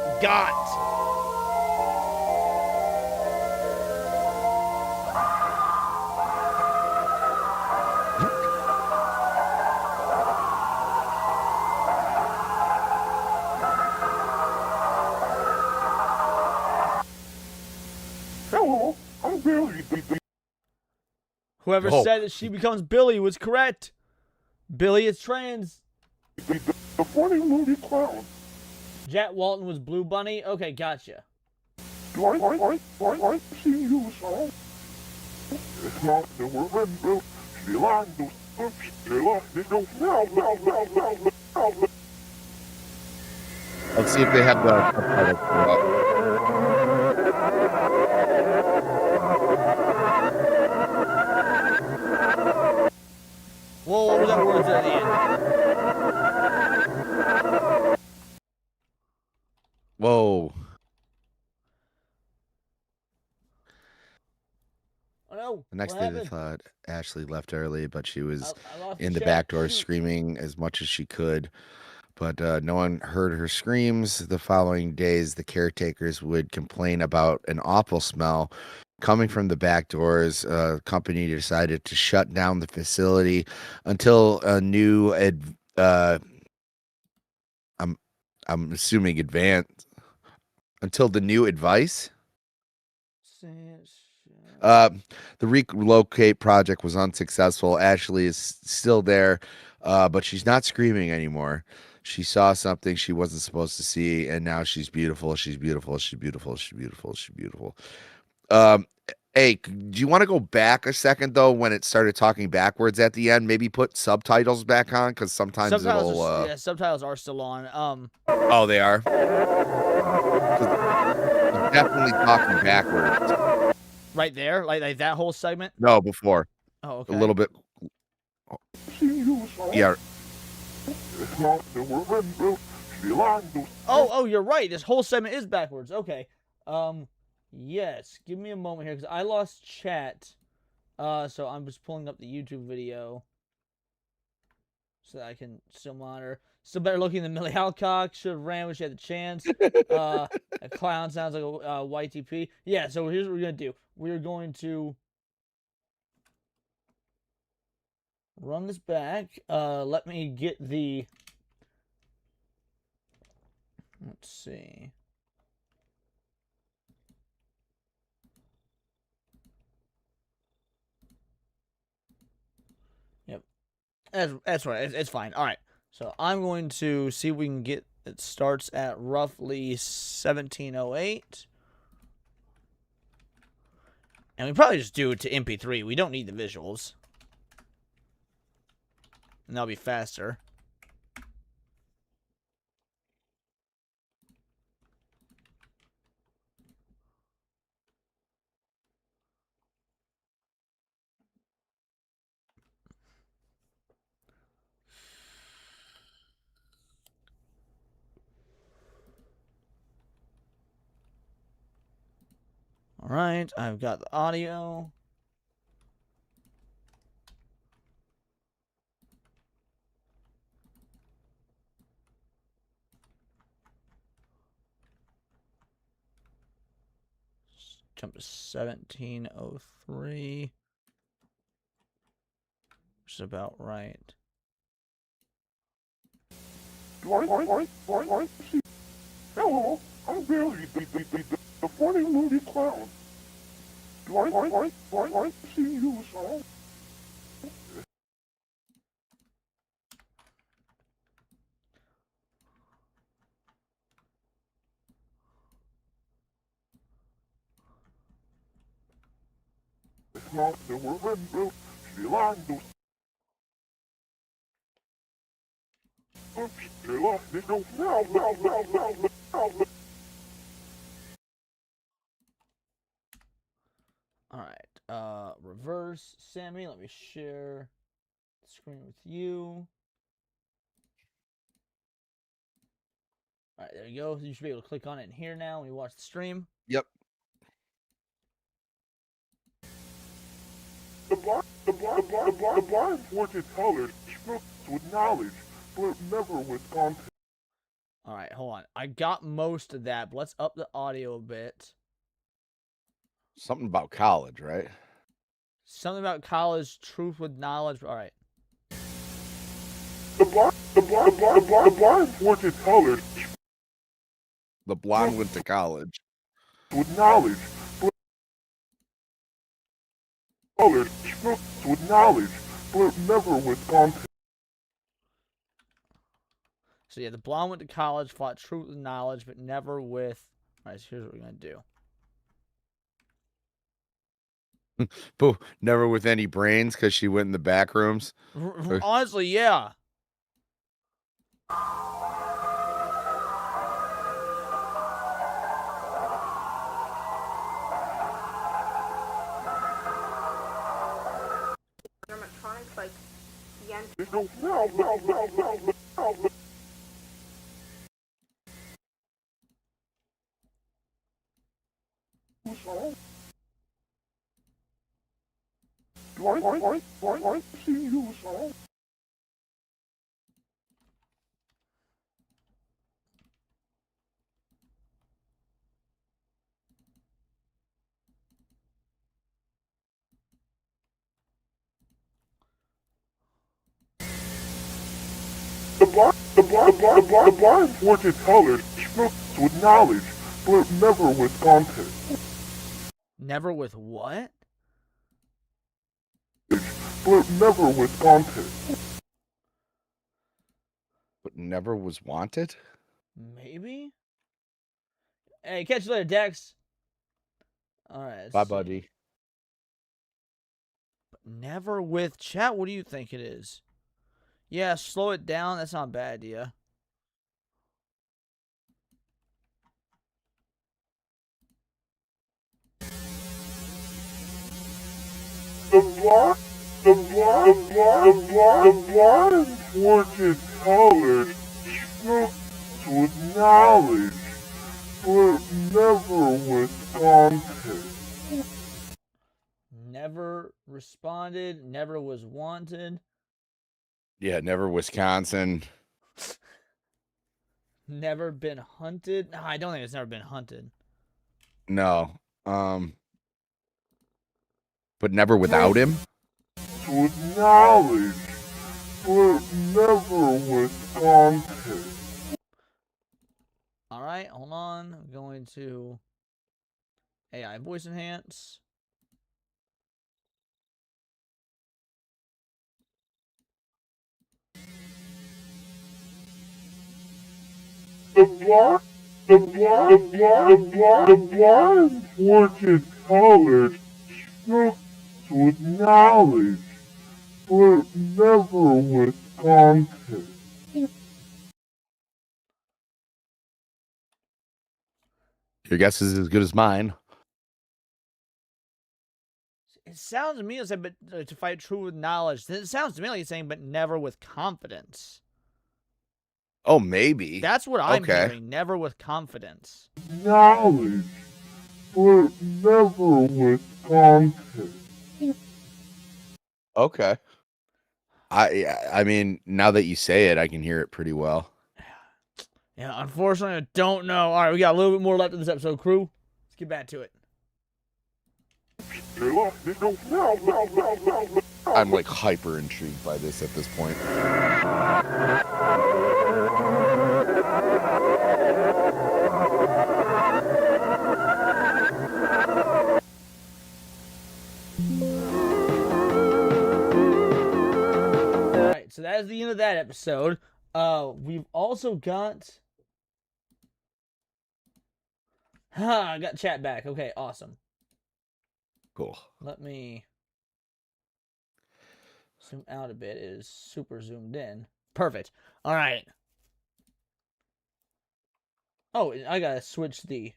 Hello, I'm Billy. Whoever said that she becomes Billy was correct. Billy is trans. The funny movie clown. Jack Walton was Blue Bunny. Okay, gotcha. Do I see you so? It's not the word. Let's see if they have the subtitles pulled up. Whoa, what was that word at the end? Whoa. Oh no. The next what day happened? they thought Ashley left early, but she was I lost in the chat. back door screaming as much as she could. But no one heard her screams. The following days, the caretakers would complain about an awful smell coming from the back doors. Company decided to shut down the facility until a new I'm assuming advanced until the new advice. The relocate project was unsuccessful. Ashley is still there, but she's not screaming anymore. She saw something she wasn't supposed to see, and now she's beautiful. She's beautiful. She's beautiful. She's beautiful. She's beautiful. Hey, do you want to go back a second though when it started talking backwards at the end? Maybe put subtitles back on because sometimes Subtitles it'll. yeah, subtitles are still on. Oh, they are. 'Cause he's definitely talking backwards. Right there, like that whole segment. No, before. Oh, okay. A little bit. Yeah. Oh, you're right. This whole segment is backwards. Okay. Yes. Give me a moment here because I lost chat. So I'm just pulling up the YouTube video so that I can still monitor. Still better looking than Millie Alcock. Should have ran when she had the chance. A clown sounds like a YTP. Yeah. So here's what we're gonna do. We're going to run this back. Let me get the. Let's see. Yep. That's right. It's fine. All right. So I'm going to see if we can get. It starts at roughly 1708. And we probably just do it to MP3. We don't need the visuals. And that'll be faster. right, I've got the audio. Jump to 1703. Which is about right. Hello, I'm Billy, the funny movie clown. I see you, so. Not the woman, she liked those. She liked it, go now. Alright, reverse, Sammy, let me share the screen with you. Alright, there you go. You should be able to click on it in here now when you watch the stream. Yep. The blind fortune teller speaks with knowledge, but never with content. Alright, hold on. I got most of that, but let's up the audio a bit. Something about college, right? Something about college, truth with knowledge. Alright. The blind fortune teller. The blonde went to college. With knowledge, but speaks with knowledge, but never with content. So yeah, the blonde went to college, fought truth with knowledge, but never with... Alright, so here's what we're going to do. But never with any brains because she went in the back rooms. Honestly, yeah. Animatronics like Yen. I see you, so. The blind fortune teller speaks with knowledge, but never with content. Never with what? But never with content. But never was wanted? Maybe? Hey, catch you later, Dex. Alright. Bye, buddy. But never with chat. What do you think it is? Yeah, slow it down. That's not a bad idea. The blind fortune teller speaks with knowledge, but never with content. Never responded. Never was wanted. Yeah, never Wisconsin. Never been hunted. No, I don't think it's never been hunted. No. But never without him? With knowledge, but never with content. Alright, hold on. I'm going to AI voice enhance. The blind fortune teller speaks with knowledge, but never with content. Your guess is as good as mine. It sounds to me like but to fight true with knowledge. It sounds to me like he's saying, but never with confidence. Oh, maybe. That's what I'm Okay. hearing. Never with confidence. Knowledge, but never with content. Okay. I mean, now that you say it, I can hear it pretty well. Yeah, unfortunately, I don't know. All right, we got a little bit more left of this episode, crew. Let's get back to it. I'm like hyper intrigued by this at this point. Alright, so that is the end of that episode. We've also got... I got chat back. Okay, awesome. Cool. Let me zoom out a bit. It is super zoomed in. Perfect. Alright. Oh, I gotta switch the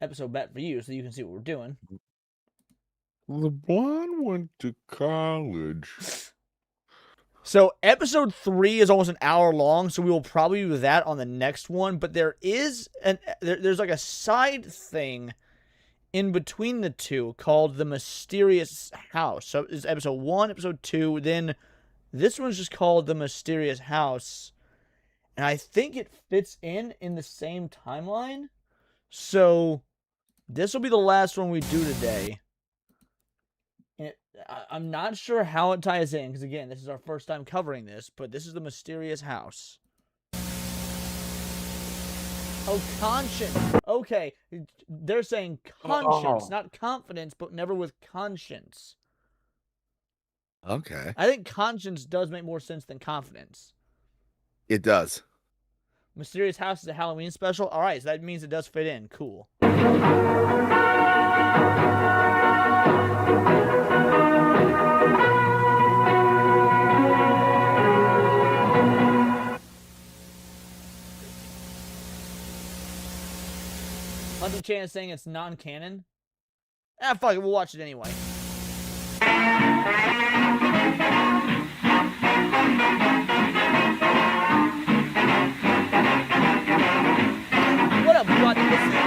episode back for you so you can see what we're doing. LeBron went to college. So episode 3 is almost an hour long, so we will probably do that on the next one. But there is there's like a side thing in between the two called the Mysterious House. So it's episode 1, episode 2. Then this one's just called the Mysterious House, and I think it fits in the same timeline. So this will be the last one we do today. I'm not sure how it ties in, because again, this is our first time covering this, but this is the Mysterious House. Oh, conscience. Okay, they're saying conscience, not confidence, but never with conscience. Okay. I think conscience does make more sense than confidence. It does. Mysterious House is a Halloween special? Alright, so that means it does fit in. Cool. Hunter Chan is saying it's non-canon. Ah, fuck it, we'll watch it anyway. What up, what in the sea?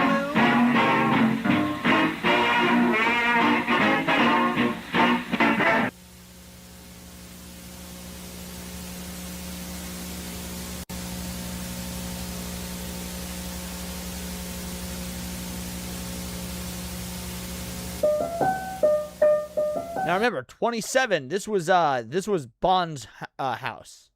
Now remember, 27. This was Bond's house.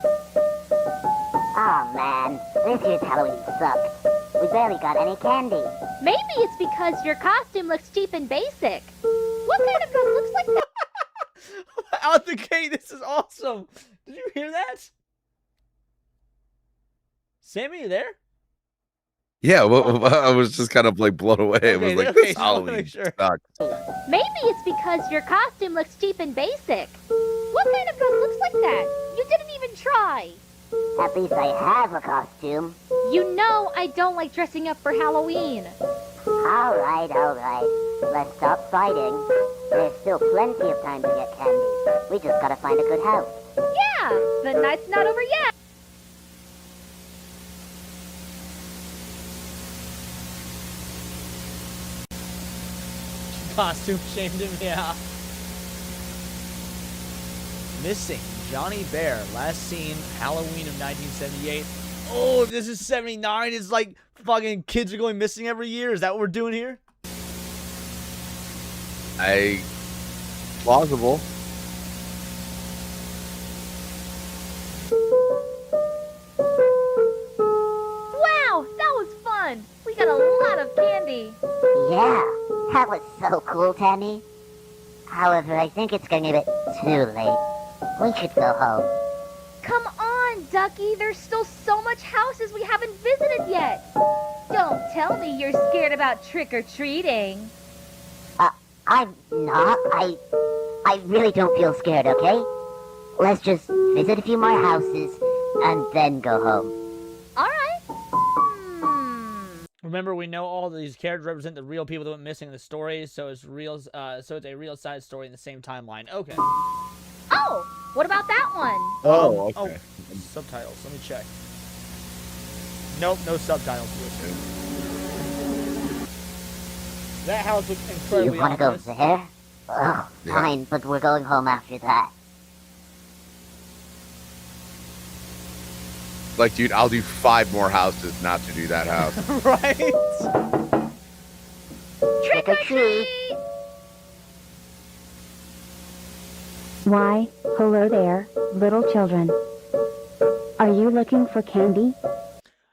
Oh man, this year's Halloween sucks. We barely got any candy. Maybe it's because your costume looks cheap and basic. What kind of gun looks like that? Out the gate, this is awesome. Did you hear that? Sammy, you there? Yeah, well, I was just kind of like blown away. It was Okay, like, okay, this just wanna Halloween make sure. sucks. Maybe it's because your costume looks cheap and basic. What kind of gun looks like that? You didn't even try. At least I have a costume. You know I don't like dressing up for Halloween. Alright. Let's stop fighting. There's still plenty of time to get candy. We just gotta find a good house. Yeah, the night's not over yet. Costume shamed him, yeah. Missing Johnny Bear, last seen Halloween of 1978. Oh, this is 79. It's like fucking kids are going missing every year. Is that what we're doing here? Plausible. Wow, that was fun. We got a lot of candy. Yeah, that was so cool, Tammy. However, I think it's getting a bit too late. We should go home. Come on, Ducky. There's still so much houses we haven't visited yet. Don't tell me you're scared about trick-or-treating. I'm not. I really don't feel scared, okay? Let's just visit a few more houses and then go home. All right. Remember, we know all these characters represent the real people that went missing in the stories, so it's real. So it's a real side story in the same timeline. Okay. Oh, what about that one? Oh, okay. Subtitles. Let me check. Nope, no subtitles. That house looks You incredibly want to go ominous. there? Oh, Yeah. fine, but we're going home after that. Like, dude, I'll do 5 more houses not to do that house. Right? Trick or treat! Why, hello there, little children. Are you looking for candy?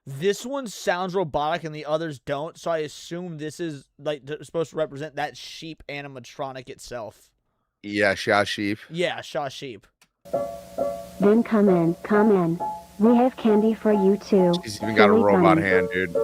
This one sounds robotic and the others don't, so I assume this is like supposed to represent that sheep animatronic itself. Yeah, Shaw Sheep. Yeah, Shaw Sheep. Then come in, come in. We have candy for you too. She's even got a silly robot bunny. hand, dude.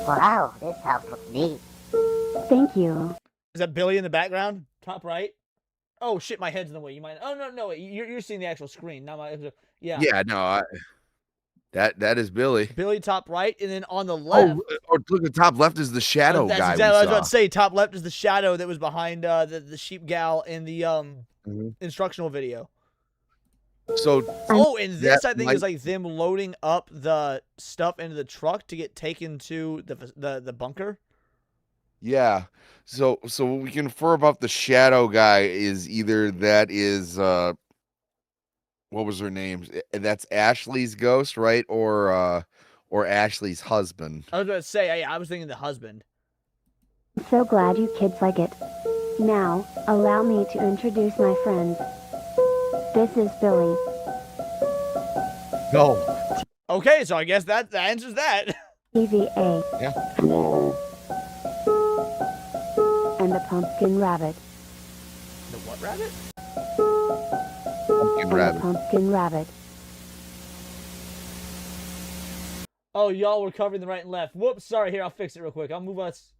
Wow, this house looks neat. Thank you. Is that Billy in the background? Top right? Oh shit, my head's in the way. You might. Oh no, wait. You're seeing the actual screen, not my. Yeah. Yeah, no, that is Billy. Billy top right, and then on the left. Oh, look, the top left is the shadow that's guy. exactly what I was we about saw. to say. Top left is the shadow that was behind the sheep gal in the instructional video. So, oh, and this that I think might- is like them loading up the stuff into the truck to get taken to the bunker. Yeah. So what we can infer about the shadow guy is either that is what was her name? That's Ashley's ghost, right? Or Ashley's husband. I was about to say, I was thinking the husband. So glad you kids like it. Now, allow me to introduce my friends. This is Billy. No. Okay, so I guess that answers that. EVA. Yeah. Wow. And the pumpkin rabbit. The what rabbit? Pumpkin And the rabbit. pumpkin rabbit. Oh, y'all were covering the right and left. Whoops, sorry. Here, I'll fix it real quick. I'll move us.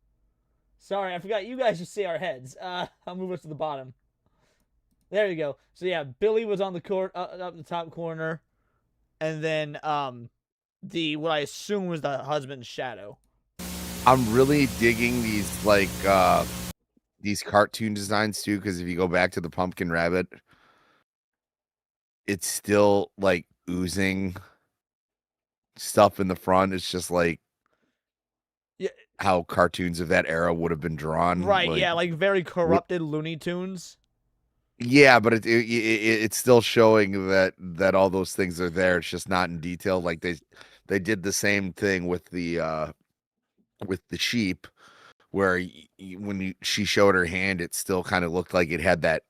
Sorry, I forgot you guys just see our heads. I'll move us to the bottom. There you go. So yeah, Billy was on the court up the top corner, and then what I assume was the husband's shadow. I'm really digging these these cartoon designs too, because if you go back to the pumpkin rabbit, it's still like oozing stuff in the front. It's just like how cartoons of that era would have been drawn. Right, yeah, like very corrupted Looney Tunes. Yeah, but it's still showing that all those things are there. It's just not in detail. Like they did the same thing with the sheep, where when she showed her hand, it still kind of looked like it had that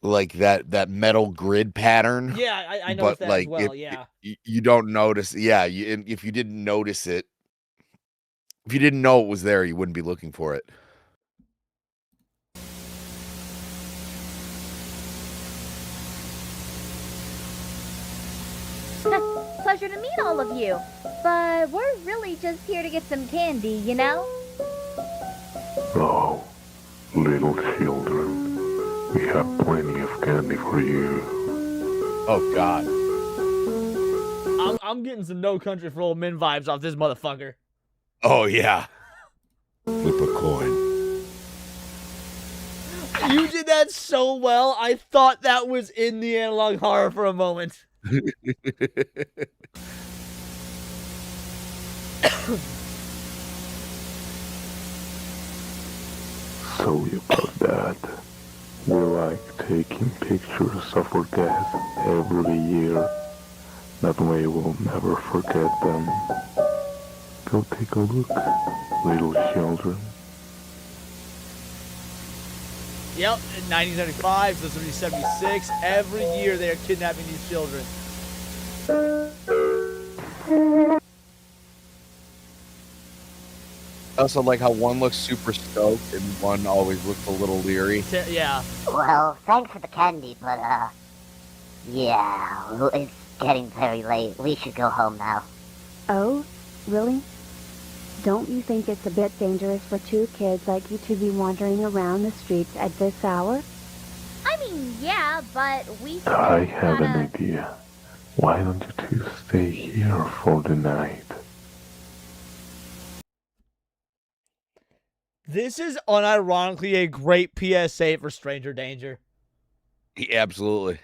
like that metal grid pattern. Yeah, I noticed but that like as well. Yeah. you don't notice. Yeah, if you didn't notice it, if you didn't know it was there, you wouldn't be looking for it. Pleasure to meet all of you. But we're really just here to get some candy, you know? Oh, little children, we have plenty of candy for you. Oh God. I'm getting some No Country for Old Men vibes off this motherfucker. Oh yeah. Flip a coin. You did that so well. I thought that was in the analog horror for a moment. Sorry about that. We like taking pictures of our guests every year. That way we'll never forget them. Go take a look, little children. Yep, in 1975, so this will be 76. Every year they are kidnapping these children. I also like how one looks super stoked and one always looks a little leery. Yeah. Well, thanks for the candy, but, yeah, it's getting very late. We should go home now. Oh, really? Don't you think it's a bit dangerous for two kids like you to be wandering around the streets at this hour? I mean, yeah, but we still I have an wanna... idea. Why don't you two stay here for the night? This is unironically a great PSA for stranger danger. Absolutely.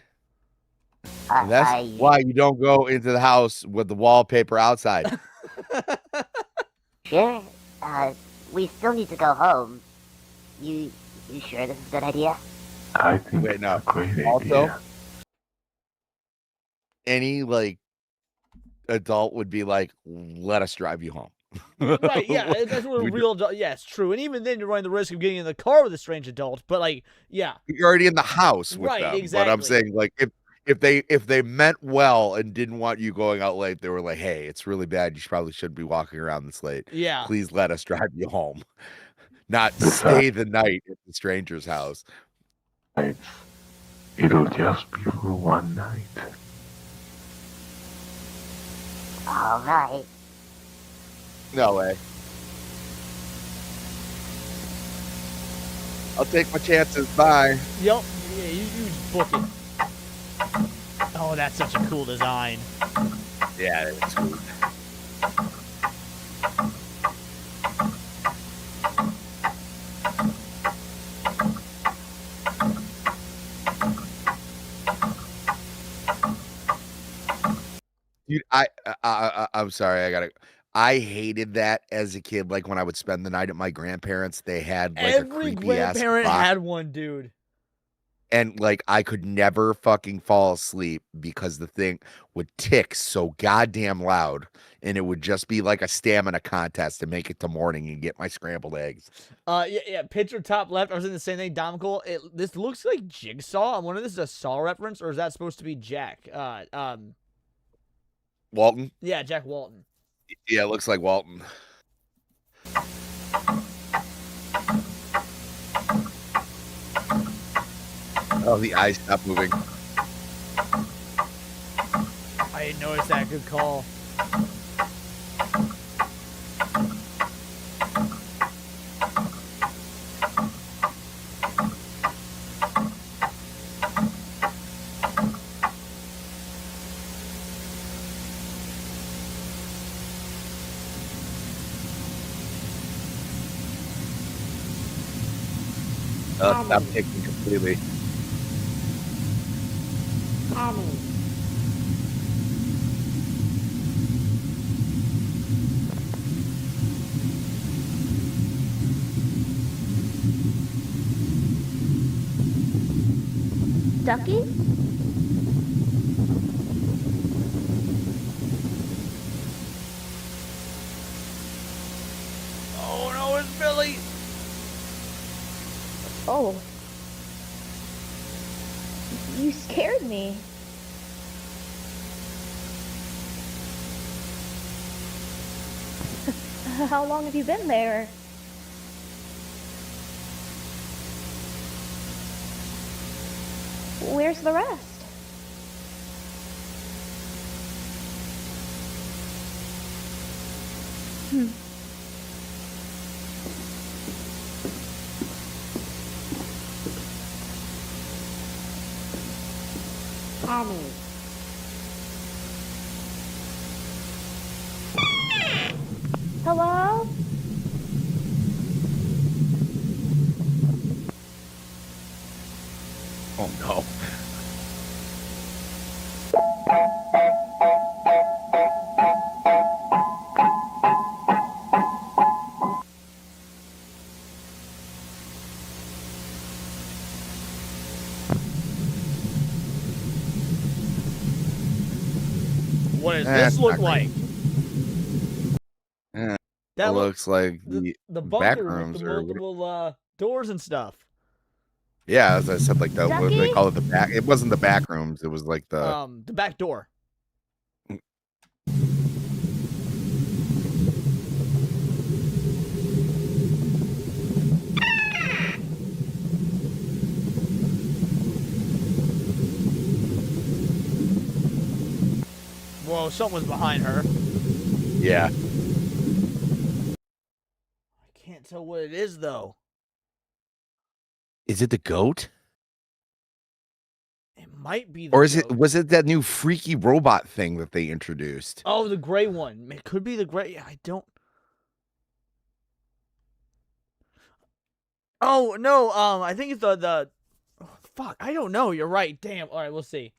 And that's why you don't go into the house with the wallpaper outside. Sure. We still need to go home. You sure this is a good idea? I think Wait, no. it's a great Also, idea. any like adult would be like, "Let us drive you home." Right, yeah, that's what a real adult, yeah, it's true. And even then, you're running the risk of getting in the car with a strange adult. But, like, yeah. You're already in the house with Right, them. exactly. But I'm saying, like, if they meant well and didn't want you going out late, they were like, "Hey, it's really bad. You probably shouldn't be walking around this late. Yeah. Please let us drive you home, not stay the night at the stranger's house." It'll just be for one night. All right. No way. I'll take my chances. Bye. Yep. Yeah, you just book it. Oh, that's such a cool design. Yeah, it's cool. Dude, I'm sorry. I hated that as a kid. Like when I would spend the night at my grandparents, they had like Every a creepy ass grandparent box, had one, dude. and like I could never fucking fall asleep because the thing would tick so goddamn loud, and it would just be like a stamina contest to make it to morning and get my scrambled eggs. Yeah. Picture top left. I was in the same thing. Domical. This looks like Jigsaw. I'm wondering if this is a Saw reference or is that supposed to be Jack? Walton? Yeah, Jack Walton. Yeah, it looks like Walton. Oh, the eyes stopped moving. I didn't notice that. Good call. Stop ticking completely. Ducky? Oh no, it's Billy. Oh. You scared me. How long have you been there? Where's the rest? Tommy. Hello? Oh no. What does this look like? Yeah, That it looks like the back bunker rooms with the or multiple doors and stuff. yeah, as I said, like the what do they Ducky? call it, the back. It wasn't the back rooms. It was like the The back door. Whoa, someone's behind her. yeah. tell what it is though. Is it the goat? It might be the Or is goat. was it that new freaky robot thing that they introduced? Oh, the gray one. It could be the gray. I don't. Oh no. I think it's the. Oh, fuck. I don't know. You're right. Damn. All right. We'll see.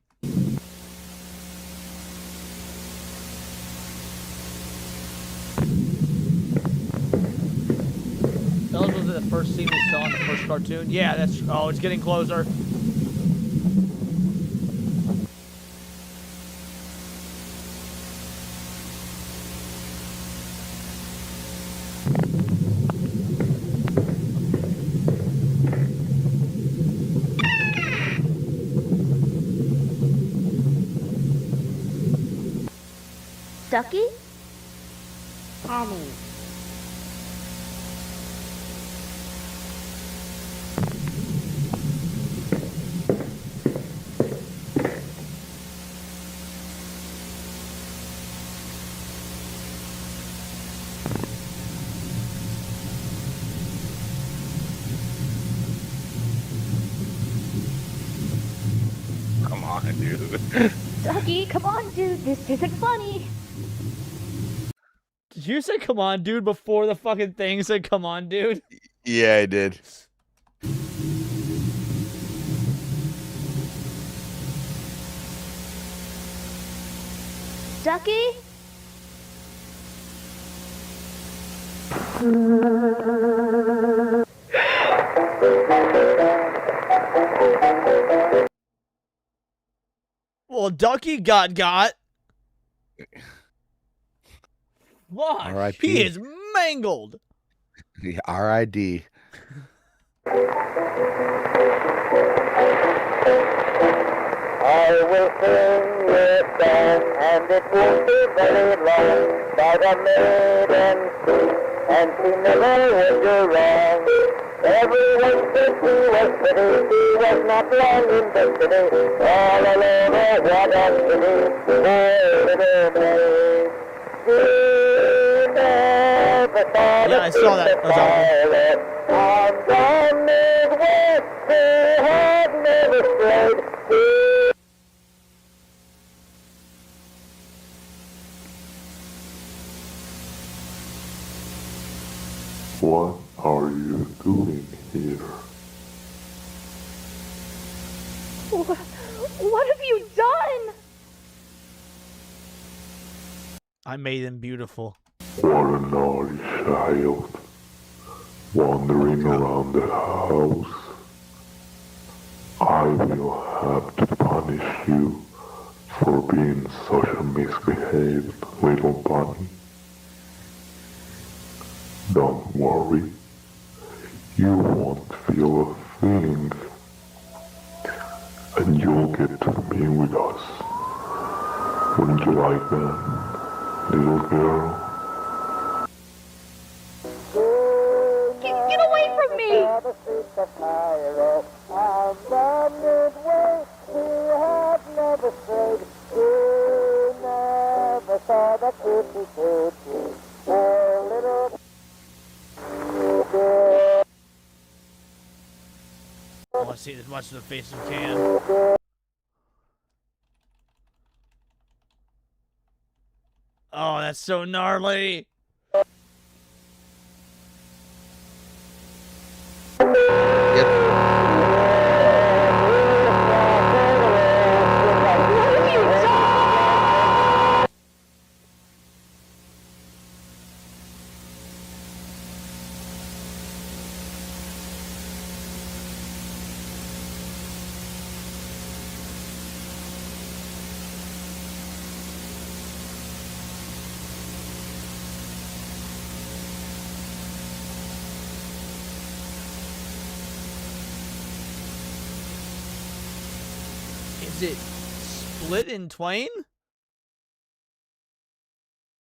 Those was the first scene we saw in the first cartoon. Yeah. That's. Oh, it's getting closer. Ducky? Honey. Come on, dude. Ducky, come on, dude. This isn't funny. Did you say "come on, dude" before the fucking thing said "come on, dude"? Yeah, I did. Ducky? Well, Ducky got. Fuck, R.I.P.. he is mangled. The RID. I will sing your song, and it won't be very long, about a maiden sweet, and she never was you wrong. Everyone said she was pretty, she was not long in the city, all alone, oh, what a pity, poor little maid. She never thought Yeah, I saw that. violet, on the Midwest, she had never strayed. What are you doing here? What have you done? I made him beautiful. What a naughty child, wandering around the house. I will have to punish you for being such a misbehaved little bunny. Don't worry, you won't feel a thing, and you'll get to be with us. Wouldn't you like that, little girl? Get away from me! I want to see as much of the face as we can. Oh, that's so gnarly. Is it split in twain?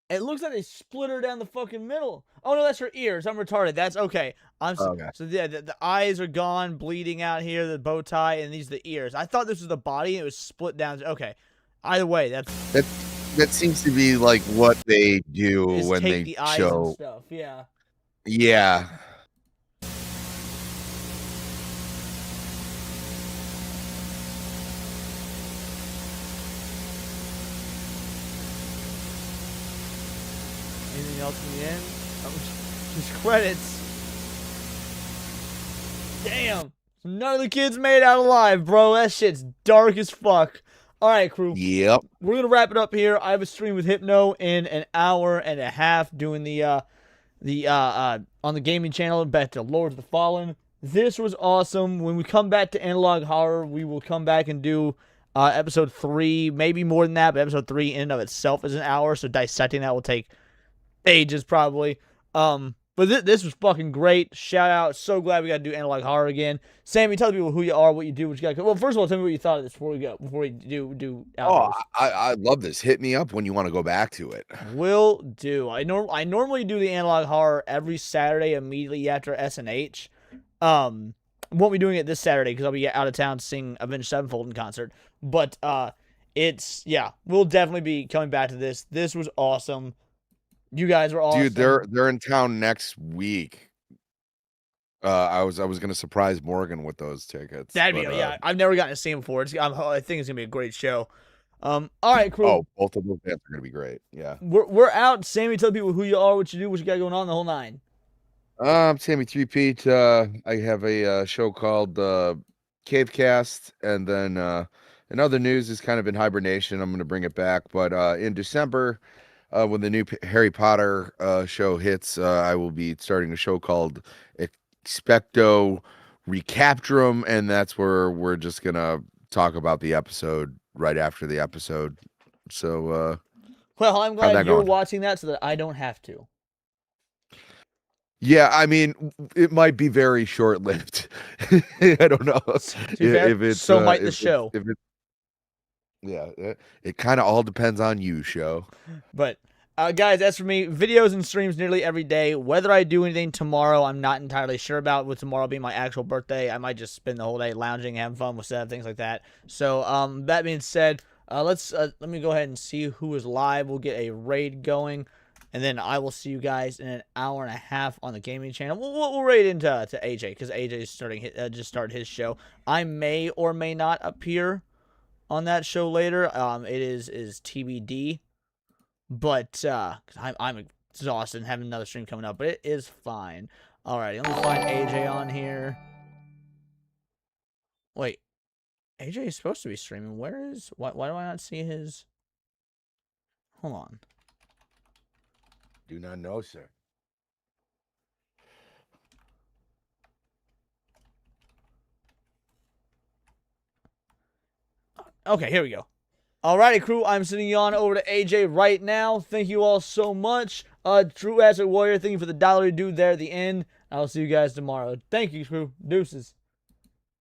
It looks like they split her down the fucking middle. Oh no, that's her ears. I'm retarded. That's okay. Okay. So yeah, the eyes are gone, bleeding out here, the bow tie, and these are the ears. I thought this was the body, and it was split down. Okay. Either way, That seems to be like what they do is when take they the eyes and show. stuff. Yeah. Yeah. Anything else in the end? Oh, just credits. Damn. None of the kids made it out alive, bro. That shit's dark as fuck. All right, crew. Yep. We're going to wrap it up here. I have a stream with Hypno in an hour and a half doing the on the gaming channel back to Lord of the Fallen. This was awesome. When we come back to Analog Horror, we will come back and do episode 3, maybe more than that, but episode 3 in and of itself is an hour, so dissecting that will take ages probably. But this was fucking great. Shout out. So glad we got to do Analog Horror again. Sammy, tell people who you are, what you do, what you got. Well, first of all, tell me what you thought of this before we go, before we do outros. I love this. Hit me up when you want to go back to it. Will do. I normally do the Analog Horror every Saturday immediately after SNH. Won't be doing it this Saturday because I'll be out of town seeing Avenged Sevenfold in concert. But we'll definitely be coming back to this. This was awesome. You guys were awesome. Dude, they're in town next week. I was gonna surprise Morgan with those tickets. That'd be yeah. I've never gotten to see him before. I think it's gonna be a great show. All right, crew. Oh, both of those bands are gonna be great. Yeah. We're out. Sammy, tell people who you are, what you do, what you got going on, the whole nine. I'm Sammy 3Pete. I have a show called Cavecast, and then in other news is kind of in hibernation. I'm gonna bring it back, but in December. When the new Harry Potter show hits, I will be starting a show called Expecto Recaptrum, and that's where we're just gonna talk about the episode right after the episode. So, well, I'm glad you're watching that so that I don't have to. Yeah, I mean, it might be very short-lived. I don't know if it's so might the show. Yeah, it kind of all depends on you, show. But, guys, as for me, videos and streams nearly every day. Whether I do anything tomorrow, I'm not entirely sure about. With tomorrow being my actual birthday, I might just spend the whole day lounging, having fun with stuff, things like that. So, that being said, let me go ahead and see who is live. We'll get a raid going, and then I will see you guys in an hour and a half on the gaming channel. We'll raid into AJ because AJ is just started his show. I may or may not appear on that show later. It is TBD, but I'm exhausted and having another stream coming up, but it is fine. Alrighty, let me find AJ on here. Wait, AJ is supposed to be streaming. Why do I not see his? Hold on. Do not know, sir. Okay, here we go. Alrighty, crew. I'm sending you on over to AJ right now. Thank you all so much. True Azure Warrior, thank you for the $1 dude there at the end. I'll see you guys tomorrow. Thank you, crew. Deuces.